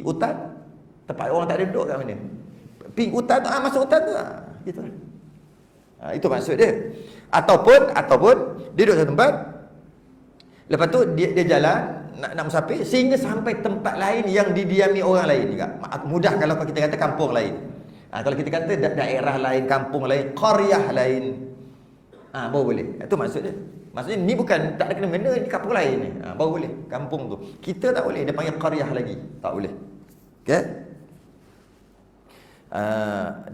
hutan, tempat orang tak ada duduk kat mana? Ping hutan tu, masuk hutan tu. Gitu lah. Itu maksud dia. Ataupun dia duduk satu tempat, lepas tu dia jalan nak musafir sehingga sampai tempat lain yang didiami orang lain juga. Mudah kalau kita kata kampung lain. Kalau kita kata daerah lain, kampung lain, qaryah lain, baru boleh. Itu maksudnya. Maksudnya ni bukan tak ada kena-mena, ni kampung lain ni. Baru boleh kampung tu. Kita tak boleh, dia panggil qaryah lagi. Tak boleh. Okey?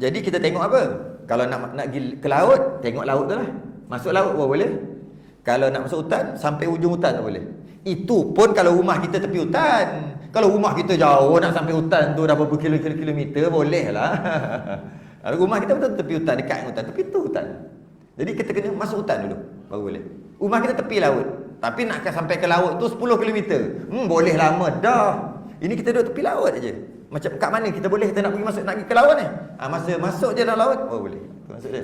Jadi kita tengok apa? Kalau nak pergi ke laut, tengok laut tu lah. Masuk laut baru boleh. Kalau nak masuk hutan, sampai ujung hutan tak boleh. Itu pun kalau rumah kita tepi hutan. Kalau rumah kita jauh nak sampai hutan tu dah berapa kilometer, boleh lah. Rumah kita betul tepi hutan, dekat hutan, tepi tu hutan. Jadi kita kena masuk hutan dulu, baru boleh. Rumah kita tepi laut, tapi nak sampai ke laut tu 10 kilometer. Boleh lama dah. Ini kita duduk tepi laut aja. Macam kat mana kita boleh kita nak pergi ke laut ni? Masa masuk je dalam laut, boleh. Itu maksud dia.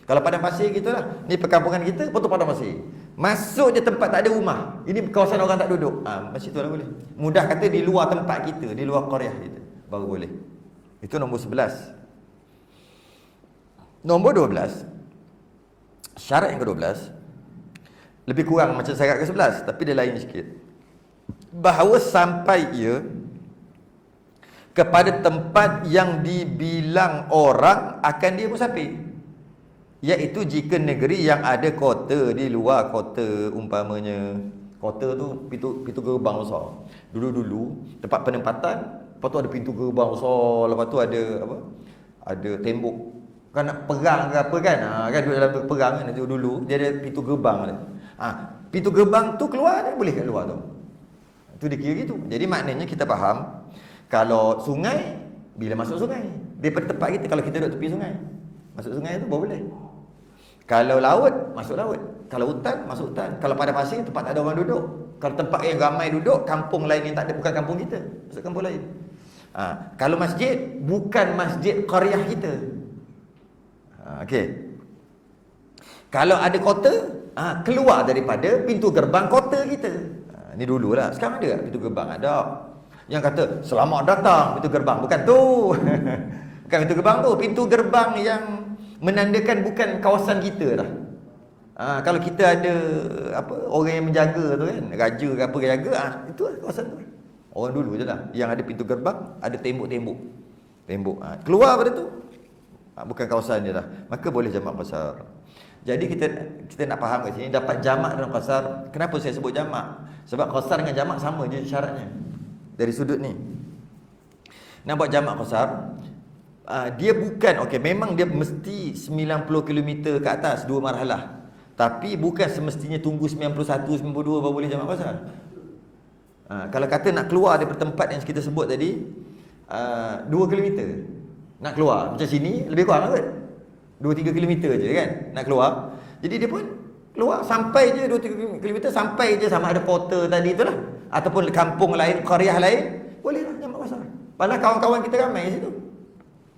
Kalau padang pasir gitulah. Ni perkampungan kita, betul padang pasir. Masuk je tempat tak ada rumah. Ini kawasan orang tak duduk. Macam itulah boleh. Mudah kata di luar tempat kita, di luar qaryah kita, baru boleh. Itu nombor 11. Nombor 12. Syarat yang ke-12 lebih kurang macam syarat ke-11, tapi dia lain sikit. Bahawa sampai ia kepada tempat yang dibilang orang akan dia musafir. Iaitu jika negeri yang ada kota di luar kota, umpamanya kota tu pintu gerbang besar. Dulu-dulu tempat penempatan, lepas tu ada pintu gerbang besar, lepas tu ada apa? Ada tembok. Kan nak perang ke apa kan? Kan dalam perang kan dulu dia ada pintu gerbang ada. Pintu gerbang tu keluar dia boleh kat luar tu. Itu dia kira gitu. Jadi maknanya kita faham kalau sungai, bila masuk sungai, daripada tempat kita, kalau kita duduk tepi sungai, masuk sungai tu baru boleh. Kalau laut, masuk laut. Kalau hutan, masuk hutan. Kalau pada pasir, tempat tak ada orang duduk. Kalau tempat yang ramai duduk, kampung lain yang tak ada, bukan kampung kita, masuk kampung lain. Kalau masjid, bukan masjid qaryah kita. Okey. Kalau ada kota, keluar daripada pintu gerbang kota kita. Ni dululah. Sekarang ada tak pintu gerbang? Ada. Yang kata selamat datang pintu gerbang, bukan tu. Bukan pintu gerbang tu, pintu gerbang yang menandakan bukan kawasan kita dah. Kalau kita ada orang yang menjaga tu kan, raja ke apa jaga, itu kawasan tu. Orang dulu je lah yang ada pintu gerbang, ada tembok. Keluar pada tu bukan kawasan dia dah, maka boleh jamak qasar. Jadi kita nak faham kat sini dapat jamak dan qasar. Kenapa saya sebut jamak? Sebab qasar dengan jamak sama je syaratnya. Dari sudut ni. Nak buat jamak qasar, dia bukan memang dia mesti 90 km ke atas dua marhalah. Tapi bukan semestinya tunggu 91, 92 baru boleh jamak qasar. Kalau kata nak keluar daripada tempat yang kita sebut tadi 2 km nak keluar, macam sini lebih kurang kot 2-3 km je kan nak keluar. Jadi dia pun keluar sampai je 2-3 km, sampai je sama ada kota tadi itulah ataupun kampung lain, qaryah lain, bolehlah jamak qasar. Padahal kawan-kawan kita ramai kat situ.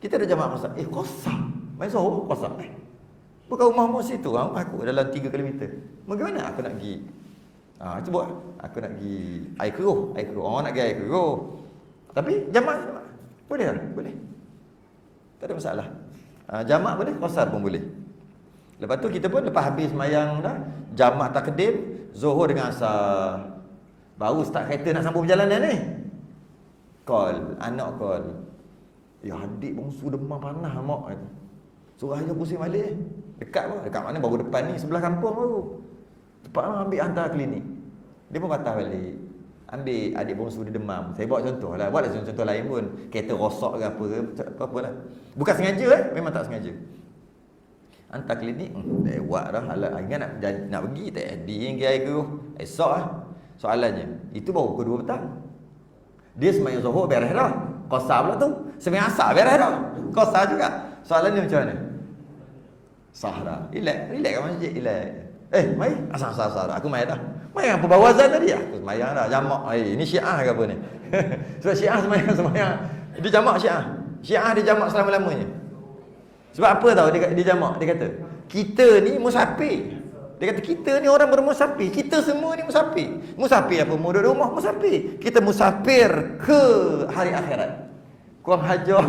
Kita ada jamak qasar. Qasar. Main Johor qasar. Bukan rumahmu situ, rumah aku dalam 3 km. Bagaimana aku nak pergi? Cuba aku nak pergi air keruh. Orang nak pergi air keruh. Tapi jamak boleh tak? Boleh. Tak ada masalah. Jamak boleh, qasar pun boleh. Lepas tu kita pun lepas habis semayang dah, jamak takdim, Zuhur dengan Asar. Baru start kereta nak sambung perjalanan ni. Anak call. Ya adik bongsu demam panas mak kata. Suruh ayah pusing balik. Dekat mana baru depan ni, sebelah kampung baru. Cepat ambil hantar klinik. Dia pun patah balik. Ambil adik bongsu dia demam. Saya bawa contoh lah. Buatlah contoh lain pun. Kereta rosak ke apa lah. Bukan sengaja memang tak sengaja. Hantar klinik. Lewat dah. Ingat nak pergi. Tak jadi yang pergi air keruh. Esok lah. Soalannya, itu baru pukul 2 petang. Dia semayang Zuhur beres dah. Qasar pula tu. Semayang Asar beres dah. Qasar juga. Soalannya macam mana? Sah dah. Relax kat masjid. Mari. Asar. Aku main dah. Main apa bawa azan tadi? Aku semayang dah. Jamak. Ini Syiah ke apa ni? Sebab Syiah semayang. Dia jamak Syiah. Syiah dia jamak selama-lamanya. Sebab apa tahu dia jamak? Dia kata, kita ni musafir. Dia kata kita ni orang bermusafir. Kita semua ni musafir. Musafir apa? Duduk di rumah musafir. Kita musafir ke hari akhirat. Kurang hajar.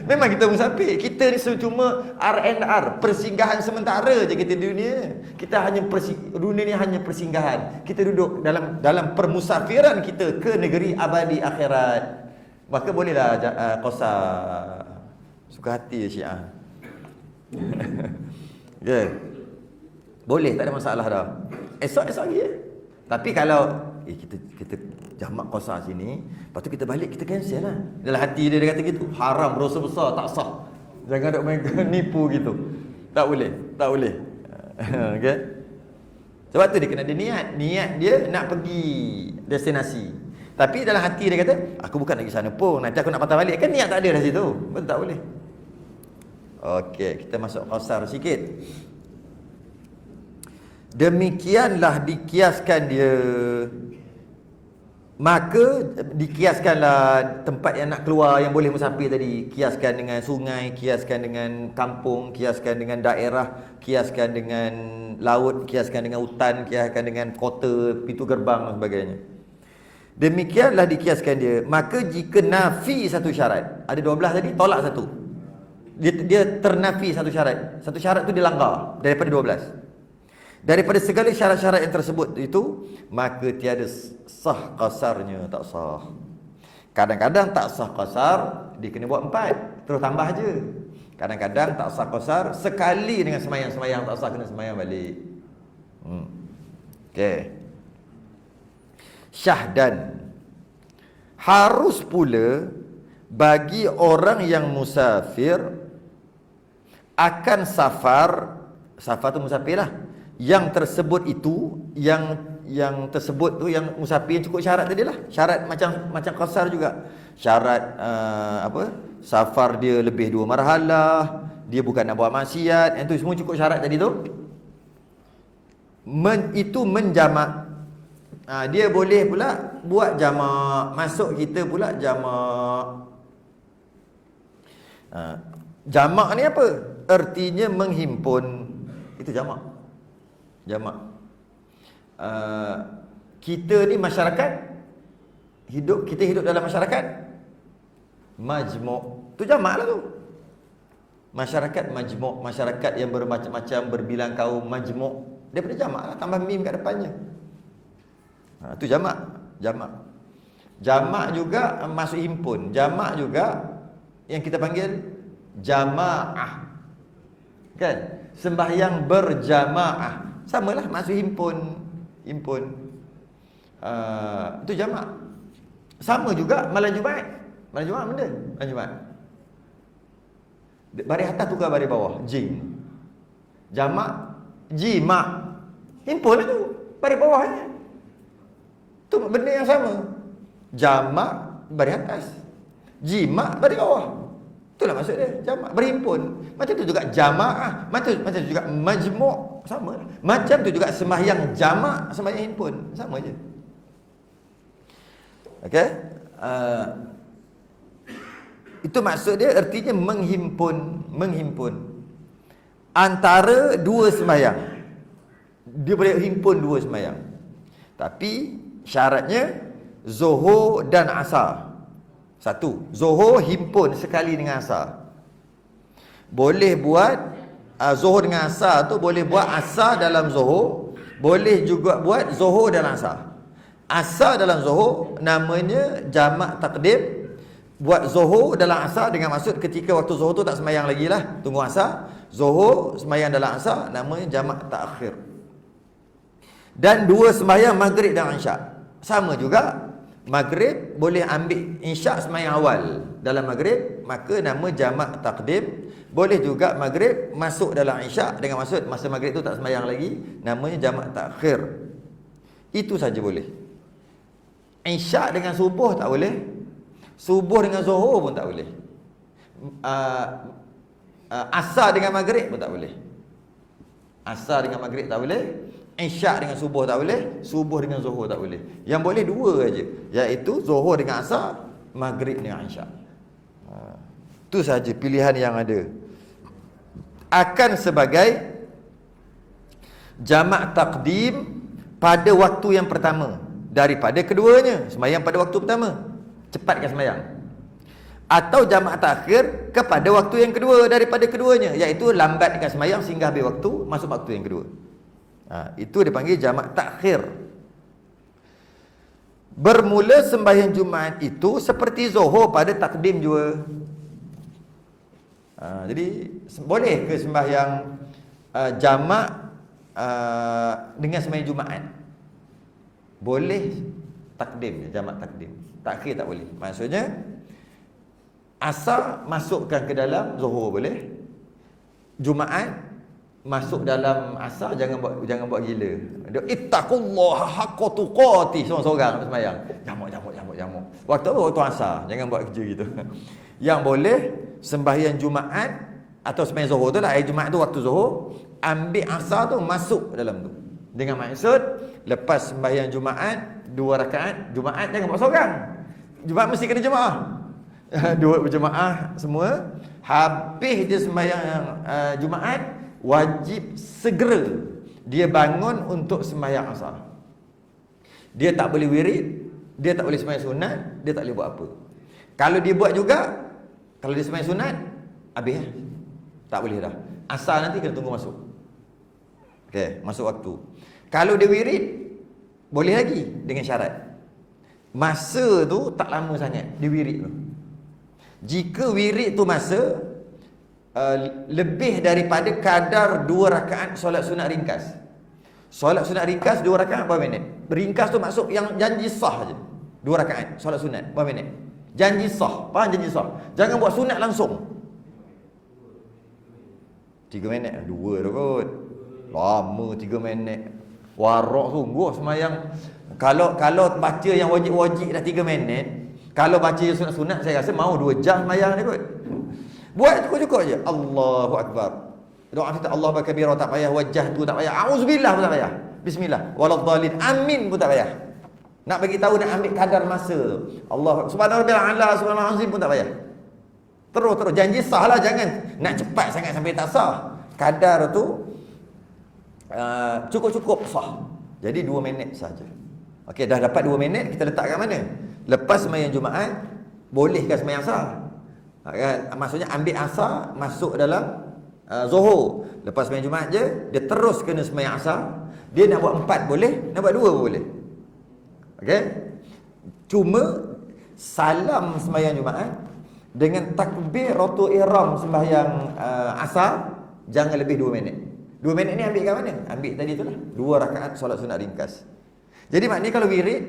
Memang kita musafir. Kita ni cuma R&R, persinggahan sementara je kita di dunia. Kita hanya dunia ni hanya persinggahan. Kita duduk dalam permusafiran kita ke negeri abadi akhirat. Maka bolehlah qasar. Suka hati Syiah. Boleh, tak ada masalah dah. Esok lagi Tapi kalau kita jamak qasar sini, lepas tu kita balik, kita cancel lah. Dalam hati dia kata gitu, haram, berdosa besar, tak sah. Jangan nak main nipu gitu. Tak boleh. Okay? Sebab tu dia kena ada niat. Niat dia nak pergi destinasi. Tapi dalam hati dia kata, aku bukan nak pergi sana pun, nanti aku nak patah balik. Kan niat tak ada dah situ. Betul tak boleh. Okey, kita masuk qasar sikit. Demikianlah dikiaskan dia. Maka dikiaskanlah tempat yang nak keluar yang boleh musafir tadi. Kiaskan dengan sungai, kiaskan dengan kampung, kiaskan dengan daerah, kiaskan dengan laut, kiaskan dengan hutan, kiaskan dengan kota, pintu gerbang dan sebagainya. Demikianlah dikiaskan dia. Maka jika nafi satu syarat, ada 12 tadi, tolak satu. Dia ternafi satu syarat. Satu syarat tu dilanggar daripada 12. Daripada segala syarat-syarat yang tersebut itu, maka tiada sah qasarnya, tak sah. Kadang-kadang tak sah qasar, dia kena buat 4, terus tambah je. Kadang-kadang tak sah qasar, sekali dengan semayang-semayang tak sah, kena semayang balik. Okey. Syahdan. Harus pula bagi orang yang musafir akan safar tu musafir lah. Yang tersebut itu, yang tersebut tu, yang musafir cukup syarat tadi lah. Syarat macam qasar juga. Syarat safar dia lebih 2 marhalah, dia bukan nak buat maksiat, yang tu semua cukup syarat tadi tu. Itu menjamak. Dia boleh pula buat jamak. Masuk kita pula jamak. Jamak ni apa? Artinya menghimpun. Itu jamak. Kita ni masyarakat kita hidup dalam masyarakat majmuk. Tu jamak lah tu. Masyarakat majmuk, masyarakat yang bermacam-macam, berbilang kaum, majmuk. Daripada jamak lah, tambah mim kat depannya. Tu jamak. Jamak juga masuk himpun. Jamak juga yang kita panggil jamaah. Kan? Sembahyang berjamaah. Samalah masuk himpun. Itu jamak. Sama juga malam Jumaat. Malam Jumaat benda. Malam Jumaat. Baris atas tukar baris bawah. Jim. Jamak. Jimak. Himpun lah tu. Baris bawahnya. Tu benda yang sama. Jamak baris atas. Jimak baris bawah. Itulah maksud dia. Jamak. Berhimpun. Macam tu juga jamaah. Macam tu juga majmuk. Sama lah. Macam tu juga sembahyang jamak, sembahyang himpun. Sama je. Okey? Itu maksud dia, artinya menghimpun antara dua sembahyang. Dia boleh himpun dua sembahyang. Tapi syaratnya Zuhur dan Asar. Satu, Zuhur himpun sekali dengan Asar. Boleh buat Zuhur dengan Asar tu, boleh buat Asar dalam Zuhur, boleh juga buat Zuhur dalam Asar. Asar dalam Zuhur namanya jamak takdim. Buat Zuhur dalam Asar dengan maksud ketika waktu Zuhur tu tak sembahyang lagi lah, tunggu Asar. Zuhur sembahyang dalam Asar namanya jamak takhir. Dan dua sembahyang Maghrib dan Isyak. Sama juga, Maghrib boleh ambil Isyak sembahyang awal dalam Maghrib, maka nama jamak takdim. Boleh juga Maghrib masuk dalam Isyak dengan maksud masa Maghrib tu tak sembahyang lagi, namanya jamak takhir. Itu saja boleh. Isyak dengan subuh tak boleh. Subuh dengan Zuhur pun tak boleh. Asar dengan Maghrib pun tak boleh. Asar dengan Maghrib tak boleh. Isyak dengan subuh tak boleh. Subuh dengan Zuhur tak boleh. Yang boleh dua aja, iaitu Zuhur dengan Asar, Maghrib dengan Isyak. Itu saja pilihan yang ada. Akan sebagai jamak takdim pada waktu yang pertama daripada keduanya. Sembahyang pada waktu pertama, cepatkan sembahyang. Atau jamak takhir kepada waktu yang kedua daripada keduanya, iaitu lambatkan sembahyang sehingga habis waktu, masuk waktu yang kedua. Itu dipanggil jamak takhir. Bermula sembahyang Jumaat itu seperti Zuhur pada takdim juga. Jadi boleh ke sembahyang jamak dengan sembahyang Jumaat? Boleh takdim, jamak takdim. Takhir tak boleh. Maksudnya Asar masukkan ke dalam Zuhur boleh. Jumaat masuk dalam Asar, jangan buat gila. Dia ittaqullaha haqqa tuqatih, seorang-seorang sembahyang. Jamuk. Waktu Asar, jangan buat kerja gitu. Yang boleh sembahyang Jumaat atau sembahyang Zuhur tu lah, hari Jumaat tu waktu Zuhur, ambil Asar tu masuk dalam tu. Dengan maksud lepas sembahyang Jumaat 2 rakaat, Jumaat jangan buat seorang. Jumaat mesti kena jemaah. 2 berjemaah semua. Habis dia sembahyang Jumaat, wajib segera dia bangun untuk sembahyang Asar. Dia tak boleh wirid, dia tak boleh sembahyang sunat, dia tak boleh buat apa. Kalau dia buat juga, kalau dia sembahyang sunat, habis tak boleh dah. Asar nanti kena tunggu masuk. Okey, masuk waktu. Kalau dia wirid, boleh lagi dengan syarat masa tu tak lama sangat dia wirid tu. Jika wirid tu masa lebih daripada kadar 2 rakaat solat sunat ringkas. Solat sunat ringkas 2 rakaat berapa minit? Ringkas tu maksud yang janji sah je. 2 rakaat solat sunat berapa minit? Janji sah. Faham janji sah? Jangan buat sunat langsung. 3 minit 2 tu kot. Lama 3 minit. Warak sungguh semayang. Kalau baca yang wajib-wajib dah 3 minit, kalau baca yang sunat-sunat saya rasa mau 2 jam semayang ni kot. Buat cukup-cukup je. Allahu Akbar. Doa kita Allah bakabira tak payah, wajah tu tak payah, auzubillah pun tak payah, bismillah, waladhdallin, amin pun tak payah. Nak bagi tahu nak ambil kadar masa tu. Allah subhanahu wa ta'ala, subhanahu azim pun tak payah. Terus janji sah lah, jangan nak cepat sangat sampai tak sah. Kadar tu cukup-cukup sah. Jadi 2 minit saja. Okey, dah dapat 2 minit, kita letak kat mana? Lepas sembahyang Jumaat, bolehkah sembahyang asar? Kan? Maksudnya ambil asar, masuk dalam Zuhur. Lepas sembahyang Jumaat je, dia terus kena sembahyang asar. Dia nak buat 4 boleh, nak buat 2 boleh. Okey? Cuma salam sembahyang Jumaat dengan takbiratul ihram sembahyang asar jangan lebih 2 minit. 2 minit ni ambil kat mana? Ambil tadi tu lah, 2 rakaat solat sunat ringkas. Jadi maknanya kalau wirid,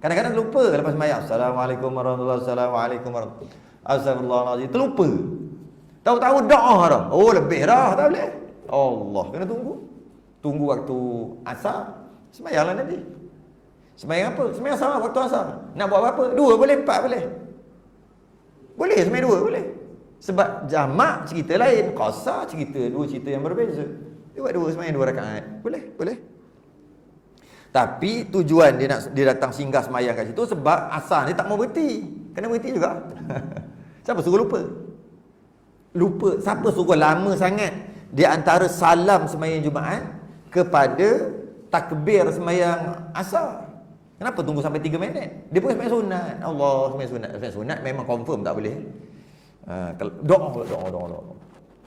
kadang-kadang lupa lepas sembahyang. Assalamualaikum warahmatullahi wabarakatuh. Assalamualaikum warahmatullahi wabarakatuh. Astagfirullahaladzim. Terlupa. Tahu-tahu doa dah. Oh, lebih dah. Tak boleh. Allah, kena tunggu. Tunggu waktu asar. Sembahyanglah nanti. Sembahyang apa? Sembahyang asar, waktu asar. Nak buat apa? 2 boleh, 4 boleh. Boleh, sembahyang 2 boleh. Sebab jamak cerita lain. Qasar cerita, 2 cerita yang berbeza. Dia buat 2, sembahyang 2 rakaat. Boleh, boleh. Tapi tujuan dia datang singgah sembahyang kat situ sebab asar ni tak mau berhenti. Kena berhenti juga. Siapa suruh lupa? Lupa. Siapa suruh lama sangat di antara salam sembahyang Jumaat kepada takbir sembahyang asar? Kenapa tunggu sampai 3 minit? Dia bukan sembahyang sunat. Allah, sembahyang sunat. Sembahyang sunat memang confirm tak boleh. Kalau doa.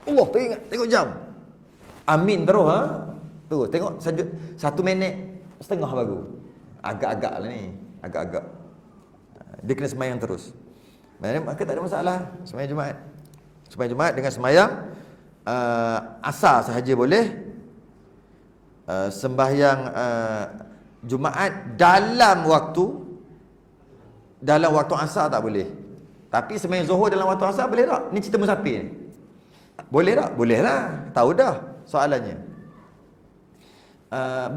Allah, tengok jam. Amin terus Tu, tengok 1 minit setengah baru. Agak-agak lah ni. Agak-agak. Dia kena sembahyang terus. Maka tak ada masalah sembahyang Jumaat. Sembahyang Jumaat dengan sembahyang asar sahaja boleh. Sembahyang Jumaat dalam waktu asar tak boleh. Tapi sembahyang Zuhur dalam waktu asar boleh tak? Ni cerita musafir. Boleh tak? Boleh lah. Tahu dah soalannya.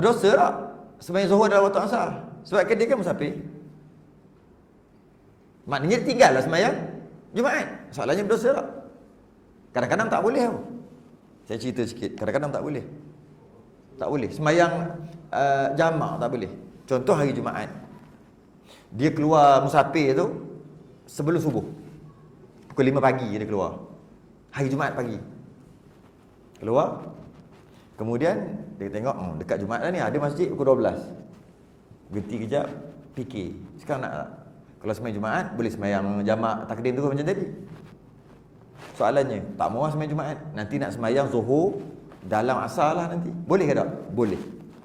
Berdosa tak sembahyang Zuhur dalam waktu asar? Sebab dia kan musafir. Maknanya dia tinggallah sembahyang Jumaat. Soalannya berdosa tak? Kadang-kadang tak boleh tau. Saya cerita sikit. Kadang-kadang tak boleh. Tak boleh. Sembahyang jamak tak boleh. Contoh hari Jumaat. Dia keluar musafir tu sebelum subuh. Pukul 5 pagi dia keluar. Hari Jumaat pagi. Keluar. Kemudian dia tengok dekat Jumaat dah ni ada masjid pukul 12. Berhenti kejap, fikir. Sekarang nak tak? Kalau sembahyang Jumaat boleh sembahyang jamak takdim tu macam tadi. Soalannya, tak mahu sembahyang Jumaat. Nanti nak sembahyang Zuhur dalam asar lah nanti. Boleh ke tak? Boleh.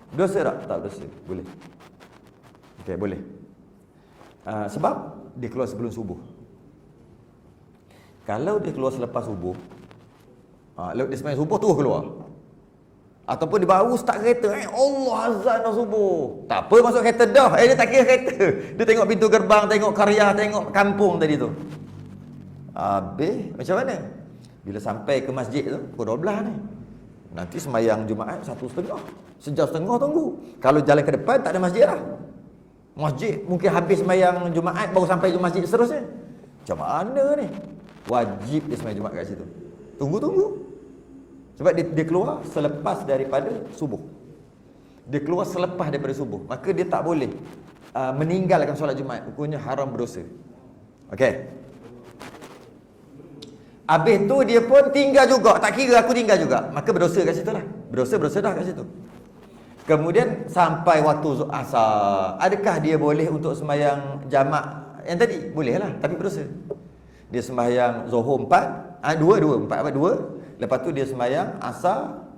Dosa tak? Tak dosa. Boleh. Okey, boleh. Sebab dia keluar sebelum subuh. Kalau dia keluar selepas subuh, dia sembahyang subuh terus keluar. Ataupun dia baru start kereta, Allah azan dah subuh. Tak apa masuk kereta dah. Dia tak kira kereta. Dia tengok pintu gerbang, tengok karya, tengok kampung tadi tu. Habis macam mana? Bila sampai ke masjid tu pukul 12 ni. Nanti sembahyang Jumaat 1:30. Sejam setengah tunggu. Kalau jalan ke depan tak ada masjid lah. Masjid mungkin habis sembahyang Jumaat baru sampai ke masjid seterusnya. Macam mana ni? Wajib dia sembahyang Jumaat kat situ. Tunggu. Sebab dia keluar selepas daripada subuh. Dia keluar selepas daripada subuh. Maka dia tak boleh meninggalkan solat Jumaat. Hukumnya haram berdosa. Okey. Habis tu dia pun tinggal juga. Tak kira aku tinggal juga. Maka berdosa kat situ lah. Berdosa dah kat situ. Kemudian sampai waktu asar. Adakah dia boleh untuk sembahyang jamak yang tadi? Boleh lah. Tapi berdosa. Dia sembahyang Zuhur 4. 2. Lepas tu dia sembahyang asar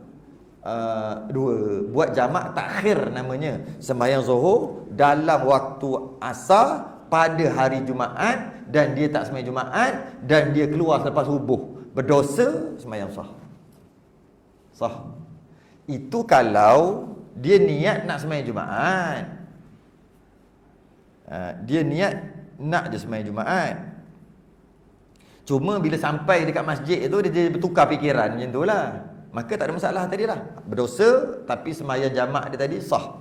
2. Buat jamak takhir namanya. Sembahyang Zuhur dalam waktu asar pada hari Jumaat. Dan dia tak sembahyang Jumaat. Dan dia keluar selepas subuh. Berdosa, sembahyang sah. Itu kalau dia niat nak sembahyang Jumaat. Dia niat nak je sembahyang Jumaat. Cuma bila sampai dekat masjid tu dia bertukar fikiran macam tu lah. Maka tak ada masalah tadi lah. Berdosa tapi sembahyang jamak dia tadi sah.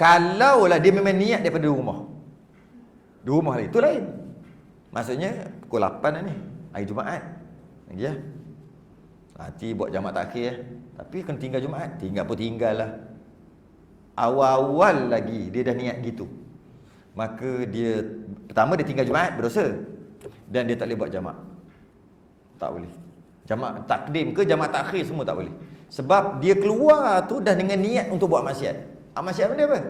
Kalaulah dia memang niat daripada rumah. Di rumah lah itu lain. Maksudnya pukul 8 dah ni, hari Jumaat. Lagi ya. Nanti buat jamak takhir. Tapi kena tinggal Jumaat. Tinggal pun tinggal lah. Awal-awal lagi dia dah niat gitu. Maka dia pertama dia tinggal Jumaat berdosa. Dan dia tak boleh buat jamak. Tak boleh. Jamak takdim ke jamak takhir semua tak boleh. Sebab dia keluar tu dah dengan niat untuk buat maksiat. Maksiat benda apa?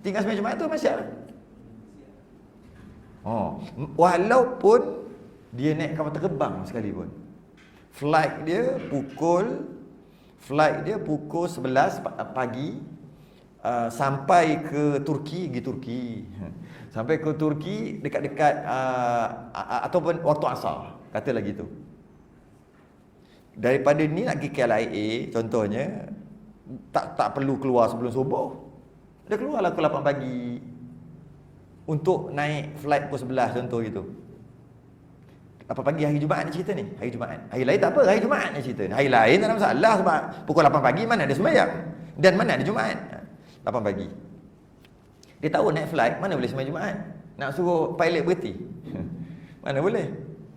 tinggal sembahyang Jumaat tu maksiat lah. Walaupun dia naik kapal terbang sekalipun. Flight dia pukul 11 pagi, sampai ke Turki, pergi Turki. Sampai ke Turki dekat-dekat ataupun waktu asar, katalah gitu. Daripada ni nak pergi KLIA contohnya, tak perlu keluar sebelum subuh. Dia keluarlah pukul 8 pagi untuk naik flight pukul 11 contoh gitu. 8 pagi hari Jumaat ni cerita ni, hari Jumaat. Hari lain tak apa, hari Jumaat ni cerita ni. Hari lain tak ada masalah sebab pukul 8 pagi mana ada sembahyang dan mana ada Jumaat. 8 pagi. Dia tahu naik flight mana boleh sembahyang Jumaat. Nak suruh pilot berhenti. Mana boleh.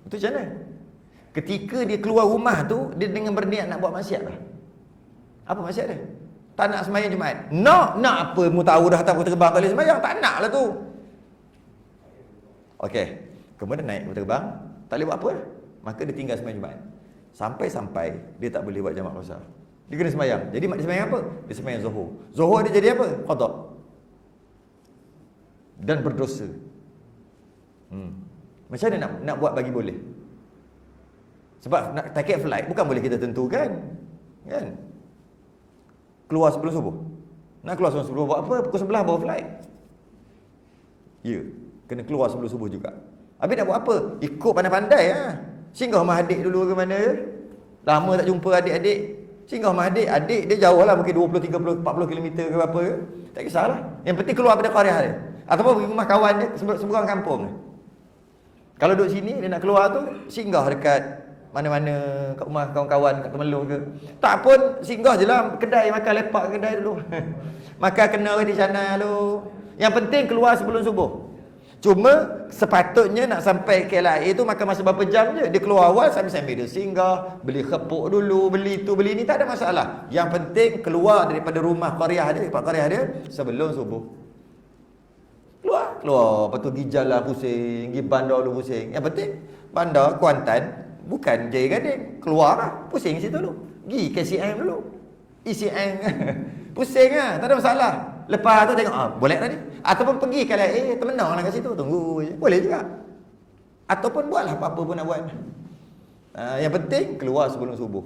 Itu macam mana? Ketika dia keluar rumah tu, dia dengan berniat nak buat maksiat lah. Apa maksiat dia? Tak nak sembahyang Jumaat. Nak apa mu tahu dah tak terbang tak boleh sembahyang? Tak nak lah tu. Okey. Kemudian naik terbang, tak boleh buat apa lah. Maka dia tinggal sembahyang Jumaat. Sampai-sampai dia tak boleh buat jamak qasar. Dia kena sembahyang. Jadi dia sembahyang apa? Dia sembahyang Zuhur. Zuhur dia jadi apa? Qada. Dan berdosa. Macam mana nak buat bagi boleh? Sebab nak tiket flight bukan boleh kita tentukan, kan? Keluar sebelum subuh. Nak keluar sebelum subuh buat apa? Pukul 11 baru flight. Ya, kena keluar sebelum subuh juga. Habis nak buat apa? Ikut pandai-pandai lah. Singgah rumah adik dulu ke mana ya? Lama tak jumpa adik-adik. Singgah rumah adik. Adik dia jauh lah, mungkin 20, 30, 40 km ke apa ke. Tak kisahlah. Yang penting keluar pada qaryah dia. Ataupun pergi rumah kawan dia, seberang kampung dia. Kalau duduk sini, dia nak keluar tu, singgah dekat mana-mana, kat rumah kawan-kawan, kat Temeloh ke. Tak pun, singgah je lah kedai, makan lepak kedai dulu. Makan kena di sana dulu. Yang penting keluar sebelum subuh. Cuma sepatutnya nak sampai KLIA tu makan masa berapa jam je. Dia keluar awal sambil-sambil dia singgah, beli khepuk dulu, beli tu, beli ni, tak ada masalah. Yang penting keluar daripada rumah qaryah dia, tempat qaryah dia sebelum subuh. Keluar, lepas tu pergi jalan pusing, pergi bandar dulu pusing. Yang penting bandar Kuantan, bukan Jaya Gading. Keluar lah, pusing situ dulu. Pergi KCM dulu, ECM. Pusing lah, tak ada masalah. Lepas tu tengok, boleh dah ni. Ataupun pergi kalau termenang lah kat situ, tunggu je. Boleh juga. Ataupun buatlah apa-apa pun nak buat. Yang penting keluar sebelum subuh.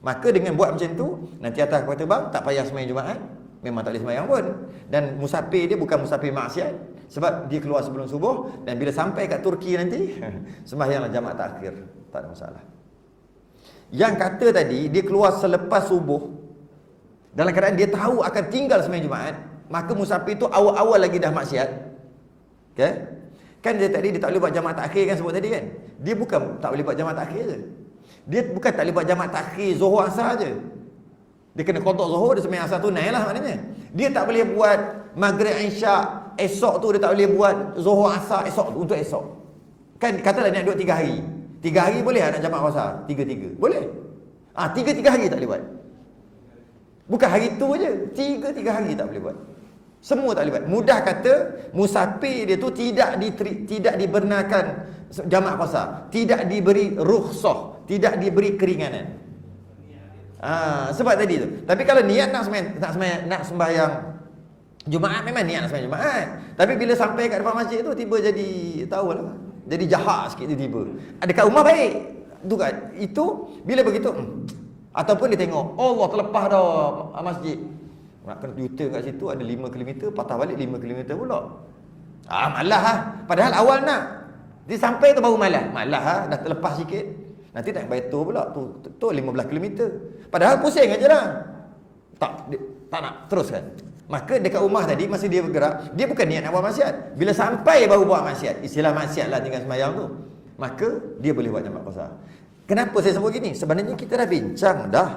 Maka dengan buat macam tu, nanti atas kapal terbang tak payah sembahyang Jumaat. Memang tak boleh sembahyang pun. Dan musafir dia bukan musafir maksiat, sebab dia keluar sebelum subuh. Dan bila sampai kat Turki nanti, sembahyanglah jamaah takhir. Tak ada masalah. Yang kata tadi, dia keluar selepas subuh, dalam keadaan dia tahu akan tinggal sembahyang Jumaat, maka musafir tu awal-awal lagi dah maksiat. Okay? Kan dia tadi dia tak boleh buat jamaah takhir kan, sebut tadi kan. Dia bukan tak boleh buat jamaah takhir je. Dia bukan tak boleh buat jamaah takhir Zuhur Asar je. Dia kena kodok Zuhur, dia sembahyang Asar tunai lah maknanya. Dia tak boleh buat Maghrib Isyak esok tu, dia tak boleh buat Zuhur Asar esok untuk esok. Kan katalah dia nak duduk 3 hari. 3 hari boleh nak jamaah Asar? 3-3. Boleh. 3 hari tak boleh buat. Bukan hari tu je, 3 hari tak boleh buat. Semua tak boleh buat. Mudah kata, musafir dia tu tidak dibenarkan jamaah qasar, tidak diberi rukhsah, tidak diberi keringanan. Sebab tadi tu. Tapi kalau niat nak sembahyang Jumaat, memang niat nak sembahyang Jumaat. Tapi bila sampai kat depan masjid tu, tiba jadi tahulah, jadi jahat sikit tiba. Dekat rumah baik. Tu kan. Itu bila begitu, ataupun dia tengok, Allah terlepas dah masjid. Nak kena U-turn kat situ, ada 5 km, patah balik 5 km pula. Malah lah. Padahal awal nak. Dia sampai tu baru malah. Malah lah, dah terlepas sikit. Nanti nak bayar tu pula. Tu 15 km. Padahal pusing aja lah. Tak nak teruskan. Maka dekat rumah tadi, masa dia bergerak, dia bukan niat nak buat maksiat. Bila sampai baru buat maksiat. Istilah maksiat lah tinggal sembahyang tu. Maka dia boleh buat jamaah qasar. Kenapa saya sebut gini? Sebenarnya kita dah bincang dah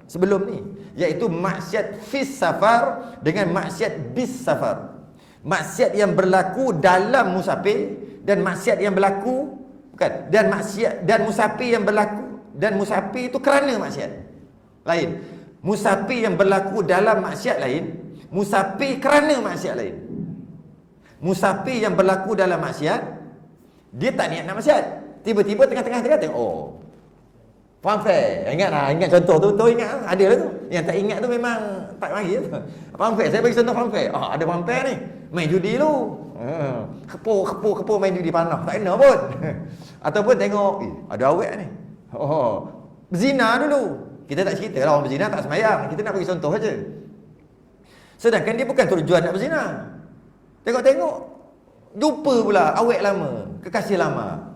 sebelum ni, iaitu maksiat fis safar dengan maksiat bis safar. Maksiat yang berlaku dalam musafir dan maksiat yang berlaku dan musafir yang berlaku dan musafir itu kerana maksiat lain. Musafir yang berlaku dalam maksiat lain, musafir kerana maksiat lain. Musafir yang berlaku dalam maksiat, dia tak niat nak maksiat. Tiba-tiba tengah-tengah tengok, fanfare. Ingat contoh tu ingat ada lah tu. Yang tak ingat tu memang tak mari tu. Fanfare, saya bagi contoh fanfare. Ada fanfare ni. main judi dulu. Kepur main judi panah. Tak kena pun. Ataupun tengok, ada awet ni. Berzina dulu. Kita tak cerita lah orang berzina tak semayang. Kita nak bagi contoh saja. Sedangkan dia bukan tujuan nak berzina. Tengok-tengok, jumpa pula awet lama, kekasih lama.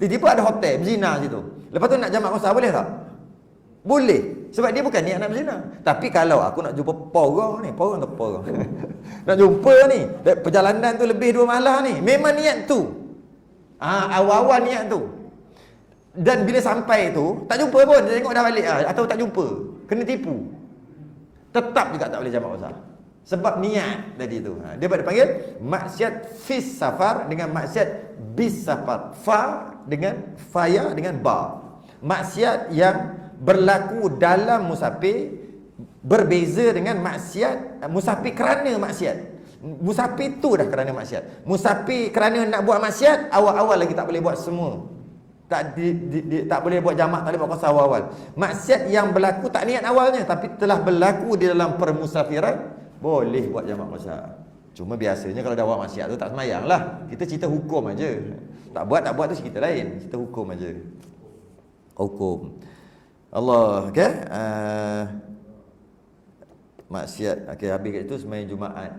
Tiba-tiba ada hotel berzina situ. Lepas tu nak jamak qasar boleh tak? Boleh. Sebab dia bukan niat nak berzina. Tapi kalau aku nak jumpa porang ni, porang tak porang. Nak jumpa ni, perjalanan tu lebih 2 malam ni. Memang niat tu. Awal-awal niat tu. Dan bila sampai tu, tak jumpa pun. Dia tengok dah balik atau tak jumpa. Kena tipu. Tetap juga tak boleh jamak qasar. Sebab niat tadi tu. Dia panggil maksiat fis safar dengan maksiat bis safar. Fa dengan faya dengan ba. Maksiat yang berlaku dalam musafir berbeza dengan maksiat musafir kerana maksiat. Musafir tu dah kerana maksiat. Musafir kerana nak buat maksiat, awal-awal lagi tak boleh buat semua. Tak boleh buat jamak, tak boleh buat qasar awal-awal. Maksiat yang berlaku tak niat awalnya tapi telah berlaku di dalam permusafiran, boleh buat jamak qasar. Cuma biasanya kalau dah buat maksiat tu tak semayang lah. Kita cerita hukum aja. Tak buat tu cerita lain. Cerita hukum aja. Hukum Allah, okey? Maksiat. Okey, habis kat itu semayang Jumaat.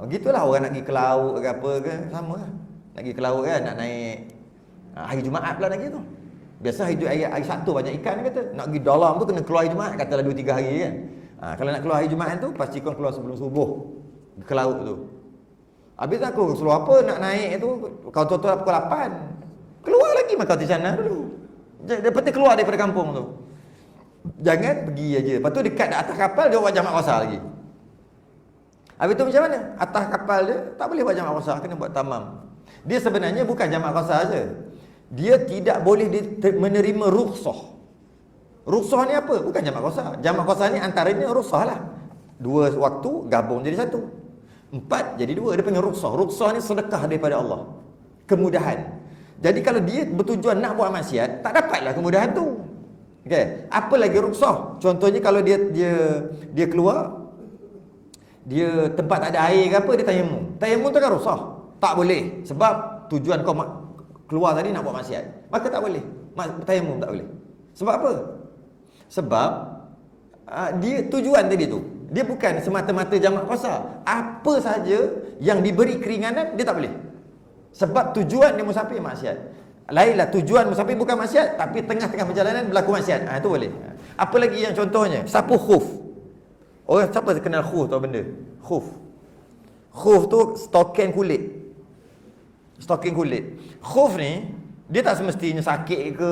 Begitulah orang nak pergi ke laut ke apa ke, sama lah. Nak pergi ke laut kan, nak naik hari Jumaat pula nak pergi tu. Biasa hari Sabtu banyak ikan kata. Nak pergi dalam tu kena keluar hari Jumaat, katalah 2-3 hari kan. Kalau nak keluar hari Jumaat tu, pasti kau keluar sebelum subuh ke laut tu. Habis aku suruh apa nak naik tu, kau tuan-tuan pukul 8. Keluar lagi makan di sana dulu. Lepas tu keluar daripada kampung tu. Jangan pergi aja. Lepas tu dekat atas kapal dia buat jamak qasar lagi. Habis tu macam mana? Atas kapal dia tak boleh buat jamak qasar, kena buat tamam. Dia sebenarnya bukan jamak qasar saja. Dia tidak boleh menerima rukhsah. Rukhsah ni apa? Bukan jamak qasar. Jamak qasar ni antaranya rukhsah lah. 2 waktu gabung jadi 1. 4 jadi 2. Dia panggil rukhsah. Rukhsah ni sedekah daripada Allah. Kemudahan. Jadi kalau dia bertujuan nak buat maksiat, tak dapatlah kemudahan tu. Okey, apa lagi rukhsah? Contohnya kalau dia keluar, dia tempat tak ada air ke apa, dia tayamum. Tayamum tu kan rukhsah. Tak boleh sebab tujuan kau keluar tadi nak buat maksiat. Maka tak boleh. Tayamum tak boleh. Sebab apa? Sebab dia tujuan tadi tu. Dia bukan semata-mata jamak qasar. Apa saja yang diberi keringanan dia tak boleh. Sebab tujuan dia musafir maksiat. Lainlah tujuan musafir bukan maksiat, tapi tengah-tengah perjalanan berlaku maksiat. Itu boleh. Apa lagi yang contohnya? Sapu khuf. Orang siapa kenal khuf tu benda? Khuf. Khuf tu stokin kulit. Stokin kulit. Khuf ni dia tak semestinya sakit ke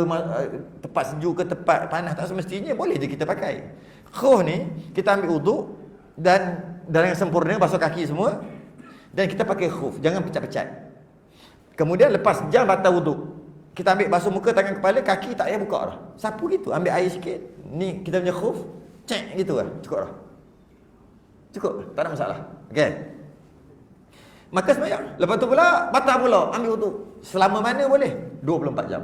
tempat sejuk ke tempat panas, tak semestinya, boleh je kita pakai. Khuf ni kita ambil uduk dan yang sempurna basuh kaki semua dan kita pakai khuf, jangan pecat-pecat. Kemudian lepas jam batal wuduk, kita ambil basuh muka, tangan, kepala, kaki tak payah buka dah. Sapu gitu, ambil air sikit. Ni kita punya khuf, cek gitu lah. Cukup dah. Cukup, tak ada masalah. Okey. Maka sembahyang. Lepas tu pula batal pula, ambil wuduk. Selama mana boleh? 24 jam.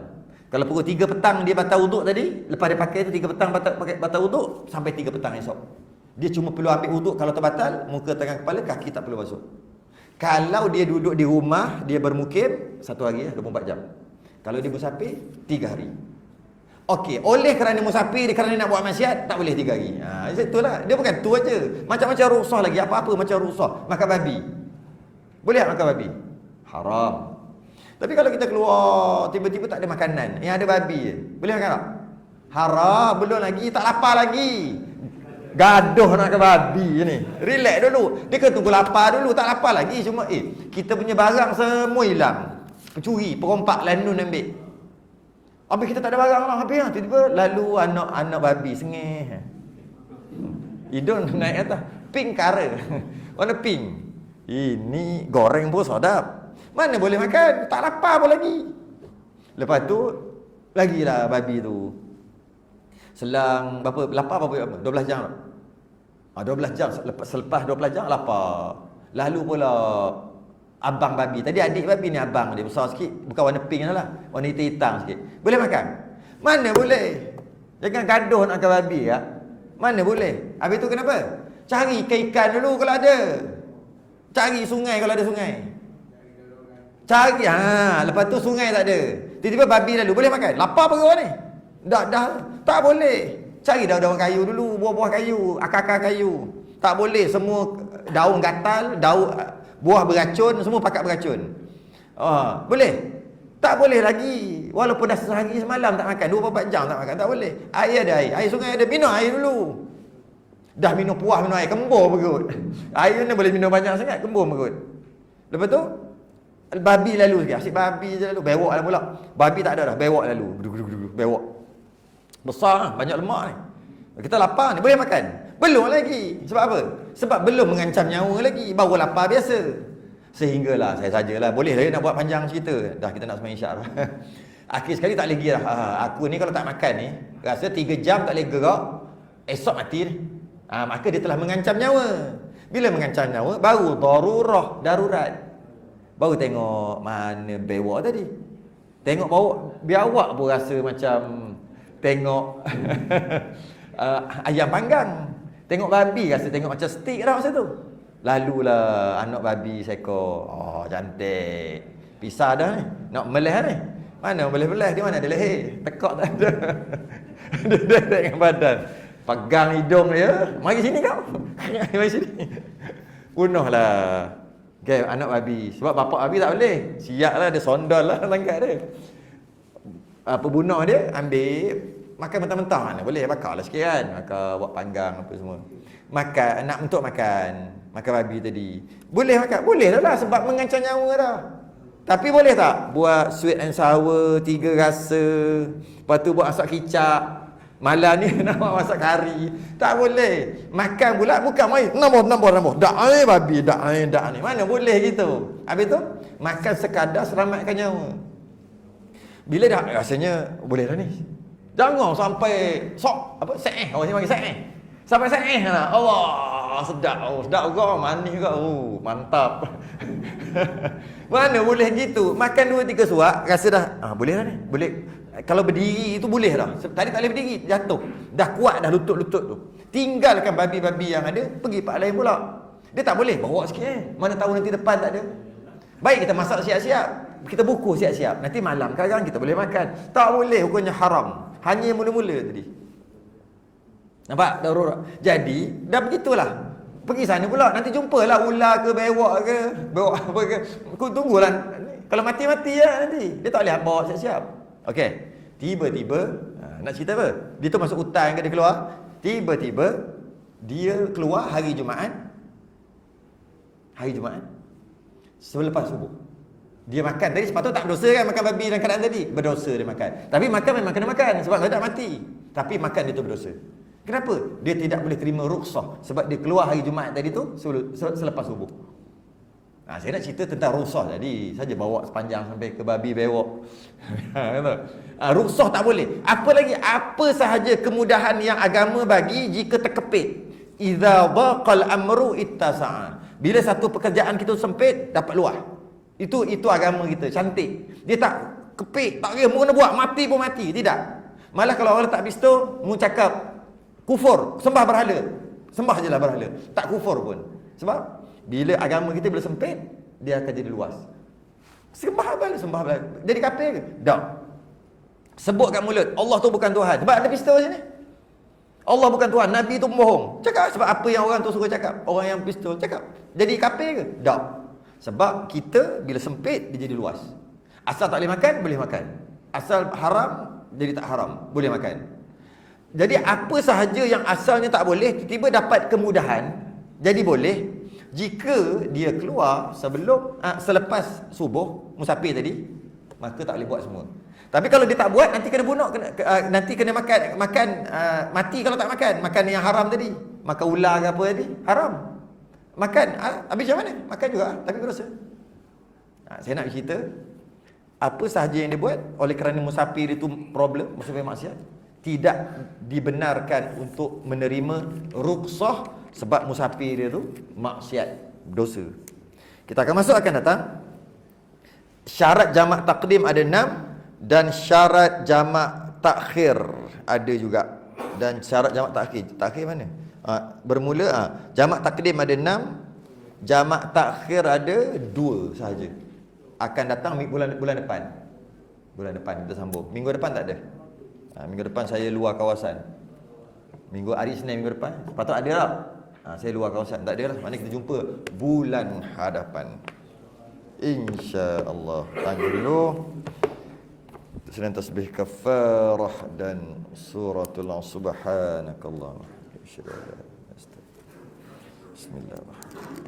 Kalau pukul 3 petang dia batal wuduk tadi, lepas dia pakai tu 3 petang batal wuduk sampai 3 petang esok. Dia cuma perlu ambil wuduk kalau terbatal, muka, tangan, kepala, kaki tak perlu basuh. Kalau dia duduk di rumah, dia bermukim 1 hari 24 jam. Kalau dia musafir 3 hari. Okey, oleh kerana musafir, kerana nak buat maksiat, tak boleh 3 hari. Itulah. Dia bukan tu aja. Macam-macam rukhsah lagi, apa-apa macam rukhsah. Makan babi. Boleh tak makan babi? Haram. Tapi kalau kita keluar tiba-tiba tak ada makanan, yang ada babi je, boleh makan tak? Haram. Belum lagi, tak lapar lagi. Gaduh nak ke babi ni. Relax dulu. Dia kena tunggu lapar dulu. Tak lapar lagi. Cuma kita punya barang semua hilang. Pencuri, perompak, landun ambil. Habis kita tak ada barang lah. Habis lah. Tiba-tiba lalu anak babi sengih. Hidung naik atas. Pink kara. Warna pink. Ini goreng pun sedap. Mana boleh makan? Tak lapar pun lagi. Lepas tu lagilah babi tu. Selang berapa? Lapar berapa? 12 jam. 12 jam. Selepas 12 jam lapar. Lalu pula abang babi. Tadi adik babi ni abang dia besar sikit. Bukan warna pink lah. Warna hitam sikit. Boleh makan? Mana boleh? Jangan gaduh nak makan babi ya. Mana boleh? Habis tu kenapa? Cari ikan-ikan dulu kalau ada. Cari sungai kalau ada sungai. Cari, lepas tu sungai tak ada. Tiba-tiba babi lalu, boleh makan? Lapar perut ni. Dah, tak boleh. Cari daun-daun kayu dulu, buah-buah kayu, akar-akar kayu. Tak boleh, semua daun gatal, buah beracun, semua pakat beracun. Boleh? Tak boleh lagi. Walaupun dah sehari semalam tak makan, 24 jam tak makan, tak boleh. Air ada air sungai ada, minum air dulu. Dah minum puas, minum air, kembur perut. Air ni boleh minum banyak sangat, kembur perut. Lepas tu, babi lalu sikit. Asyik babi je lalu, bewok lah pula. Babi tak ada dah, bewok lalu. Bewok. Besar, banyak lemak ni. Kita lapar ni, boleh makan? Belum lagi. Sebab apa? Sebab belum mengancam nyawa lagi, baru lapar biasa. Sehinggalah saya sajalah, boleh lah nak buat panjang cerita. Dah kita nak sembahyang isyak dah. Akhir sekali tak lagi dah. Aku ni kalau tak makan ni, rasa 3 jam tak boleh gerak, esok mati ni. Maka dia telah mengancam nyawa. Bila mengancam nyawa, baru darurat. Baru tengok mana bewok tadi. Tengok bau biawak pun rasa macam tengok ayam panggang. Tengok babi rasa tengok macam steak dah masa tu. Lalulah anak babi seekor. Cantik. Pisah dah ni. Nak meleh ni. Mana boleh belah? Di mana ada leher? Tekak tak ada. Dia dengan badan. Pegang hidung dia. Mari sini kau. Mari sini. Bunuhlah. Okay, anak babi. Sebab bapak babi tak boleh. Siaplah dia, sondol lah tangkap dia. Pembunuh dia ambil, makan mentah-mentah mana boleh, bakar lah sikit kan. Bakar, buat panggang apa semua. Makan, nak untuk makan babi tadi. Boleh makan? Boleh lah sebab mengancam nyawa dah. Tapi boleh tak buat sweet and sour, 3 rasa, lepas tu buat masak kicap, malam ni nak buat masak kari? Tak boleh. Makan pula bukan main nambah. Dak babi, dak ni. Mana boleh gitu. Habis tu makan sekadar selamatkan nyawa. Bila dah rasanya boleh dah ni. Jangan sampai orang panggil seeh. Sampai seeh lah. Allah, sedap juga, manis juga. Mantap. Mana boleh gitu. Makan 2-3 suap, rasa dah boleh dah ni. Boleh. Kalau berdiri itu boleh dah. Tadi tak boleh berdiri, jatuh. Dah kuat dah lutut-lutut tu. Tinggalkan babi-babi yang ada, pergi part lain pula. Dia tak boleh bawa sikit. Mana tahu nanti depan tak ada. Baik kita masak siap-siap. Kita buku siap-siap. Nanti malam kadang kita boleh makan. Tak boleh, hukumnya haram. Hanya mula-mula tadi. Nampak? Darurat. Jadi, dah begitulah. Pergi sana pula. Nanti jumpalah ular ke, bewok ke. Bewok apa ke. Aku tunggulah. Kalau mati-mati lah nanti. Dia tak boleh bawa siap-siap. Okey. Tiba-tiba, nak cerita apa? Dia tu masuk hutan ke dia keluar. Tiba-tiba, dia keluar hari Jumaat. Selepas subuh. Dia makan tadi, sepatutnya tak berdosa kan makan babi dalam keadaan tadi. Berdosa dia makan. Tapi makan memang kena makan sebab dia tak mati. Tapi makan dia tu berdosa. Kenapa? Dia tidak boleh terima rukhsah sebab dia keluar hari Jumaat tadi tu selepas subuh. Saya nak cerita tentang rukhsah tadi. Saja bawa sepanjang sampai ke babi bewok. Rukhsah tak boleh. Apa lagi? Apa sahaja kemudahan yang agama bagi jika terkepit. Idza dhaqal amru ittasa'a. Bila satu pekerjaan kita sempit, dapat luah. Itu agama kita, cantik. Dia tak kepit, tak kira mu kena buat, mati pun mati. Tidak. Malah kalau orang letak pistol, mu cakap kufur, sembah berhala. Sembah je lah berhala. Tak kufur pun. Sebab bila agama kita bila sempit, dia akan jadi luas. Sembah berhala. Jadi kafir ke? Tak. Sebut kat mulut, Allah tu bukan Tuhan. Sebab ada pistol sini. Allah bukan Tuhan, Nabi tu bohong. Cakap sebab apa yang orang tu suruh cakap. Orang yang pistol cakap. Jadi kafir ke? Tak. Sebab kita bila sempit dia jadi luas. Asal tak boleh makan, boleh makan. Asal haram, jadi tak haram, boleh makan. Jadi apa sahaja yang asalnya tak boleh, tiba-tiba dapat kemudahan, jadi boleh. Jika dia keluar selepas subuh, musafir tadi, maka tak boleh buat semua. Tapi kalau dia tak buat, nanti kena bunuh, nanti kena makan mati kalau tak makan. Makan yang haram tadi, makan ular ke apa tadi, haram. Makan, habis macam mana? Makan juga, tapi berdosa. Saya nak cerita, apa sahaja yang dia buat, oleh kerana musafir itu problem, musafir maksiat, tidak dibenarkan untuk menerima rukhsah sebab musafir dia tu maksiat, dosa. Kita akan masuk, akan datang. Syarat jamak takdim ada 6 dan syarat jamak takhir ada juga. Dan syarat jamak takhir mana? Bermula jamak takdim ada 6, Jamak takhir ada 2 sahaja. Akan datang bulan depan. Bulan depan kita sambung. Minggu depan tak ada. Minggu depan saya luar kawasan. Hari Isnin minggu depan patut ada tak? Saya luar kawasan. Tak ada lah. Mana kita jumpa bulan hadapan. InsyaAllah. Tangguh dulu. Selain tasbih kafarah dan suratul subhanakallah. Bismillahirrahmanirrahim.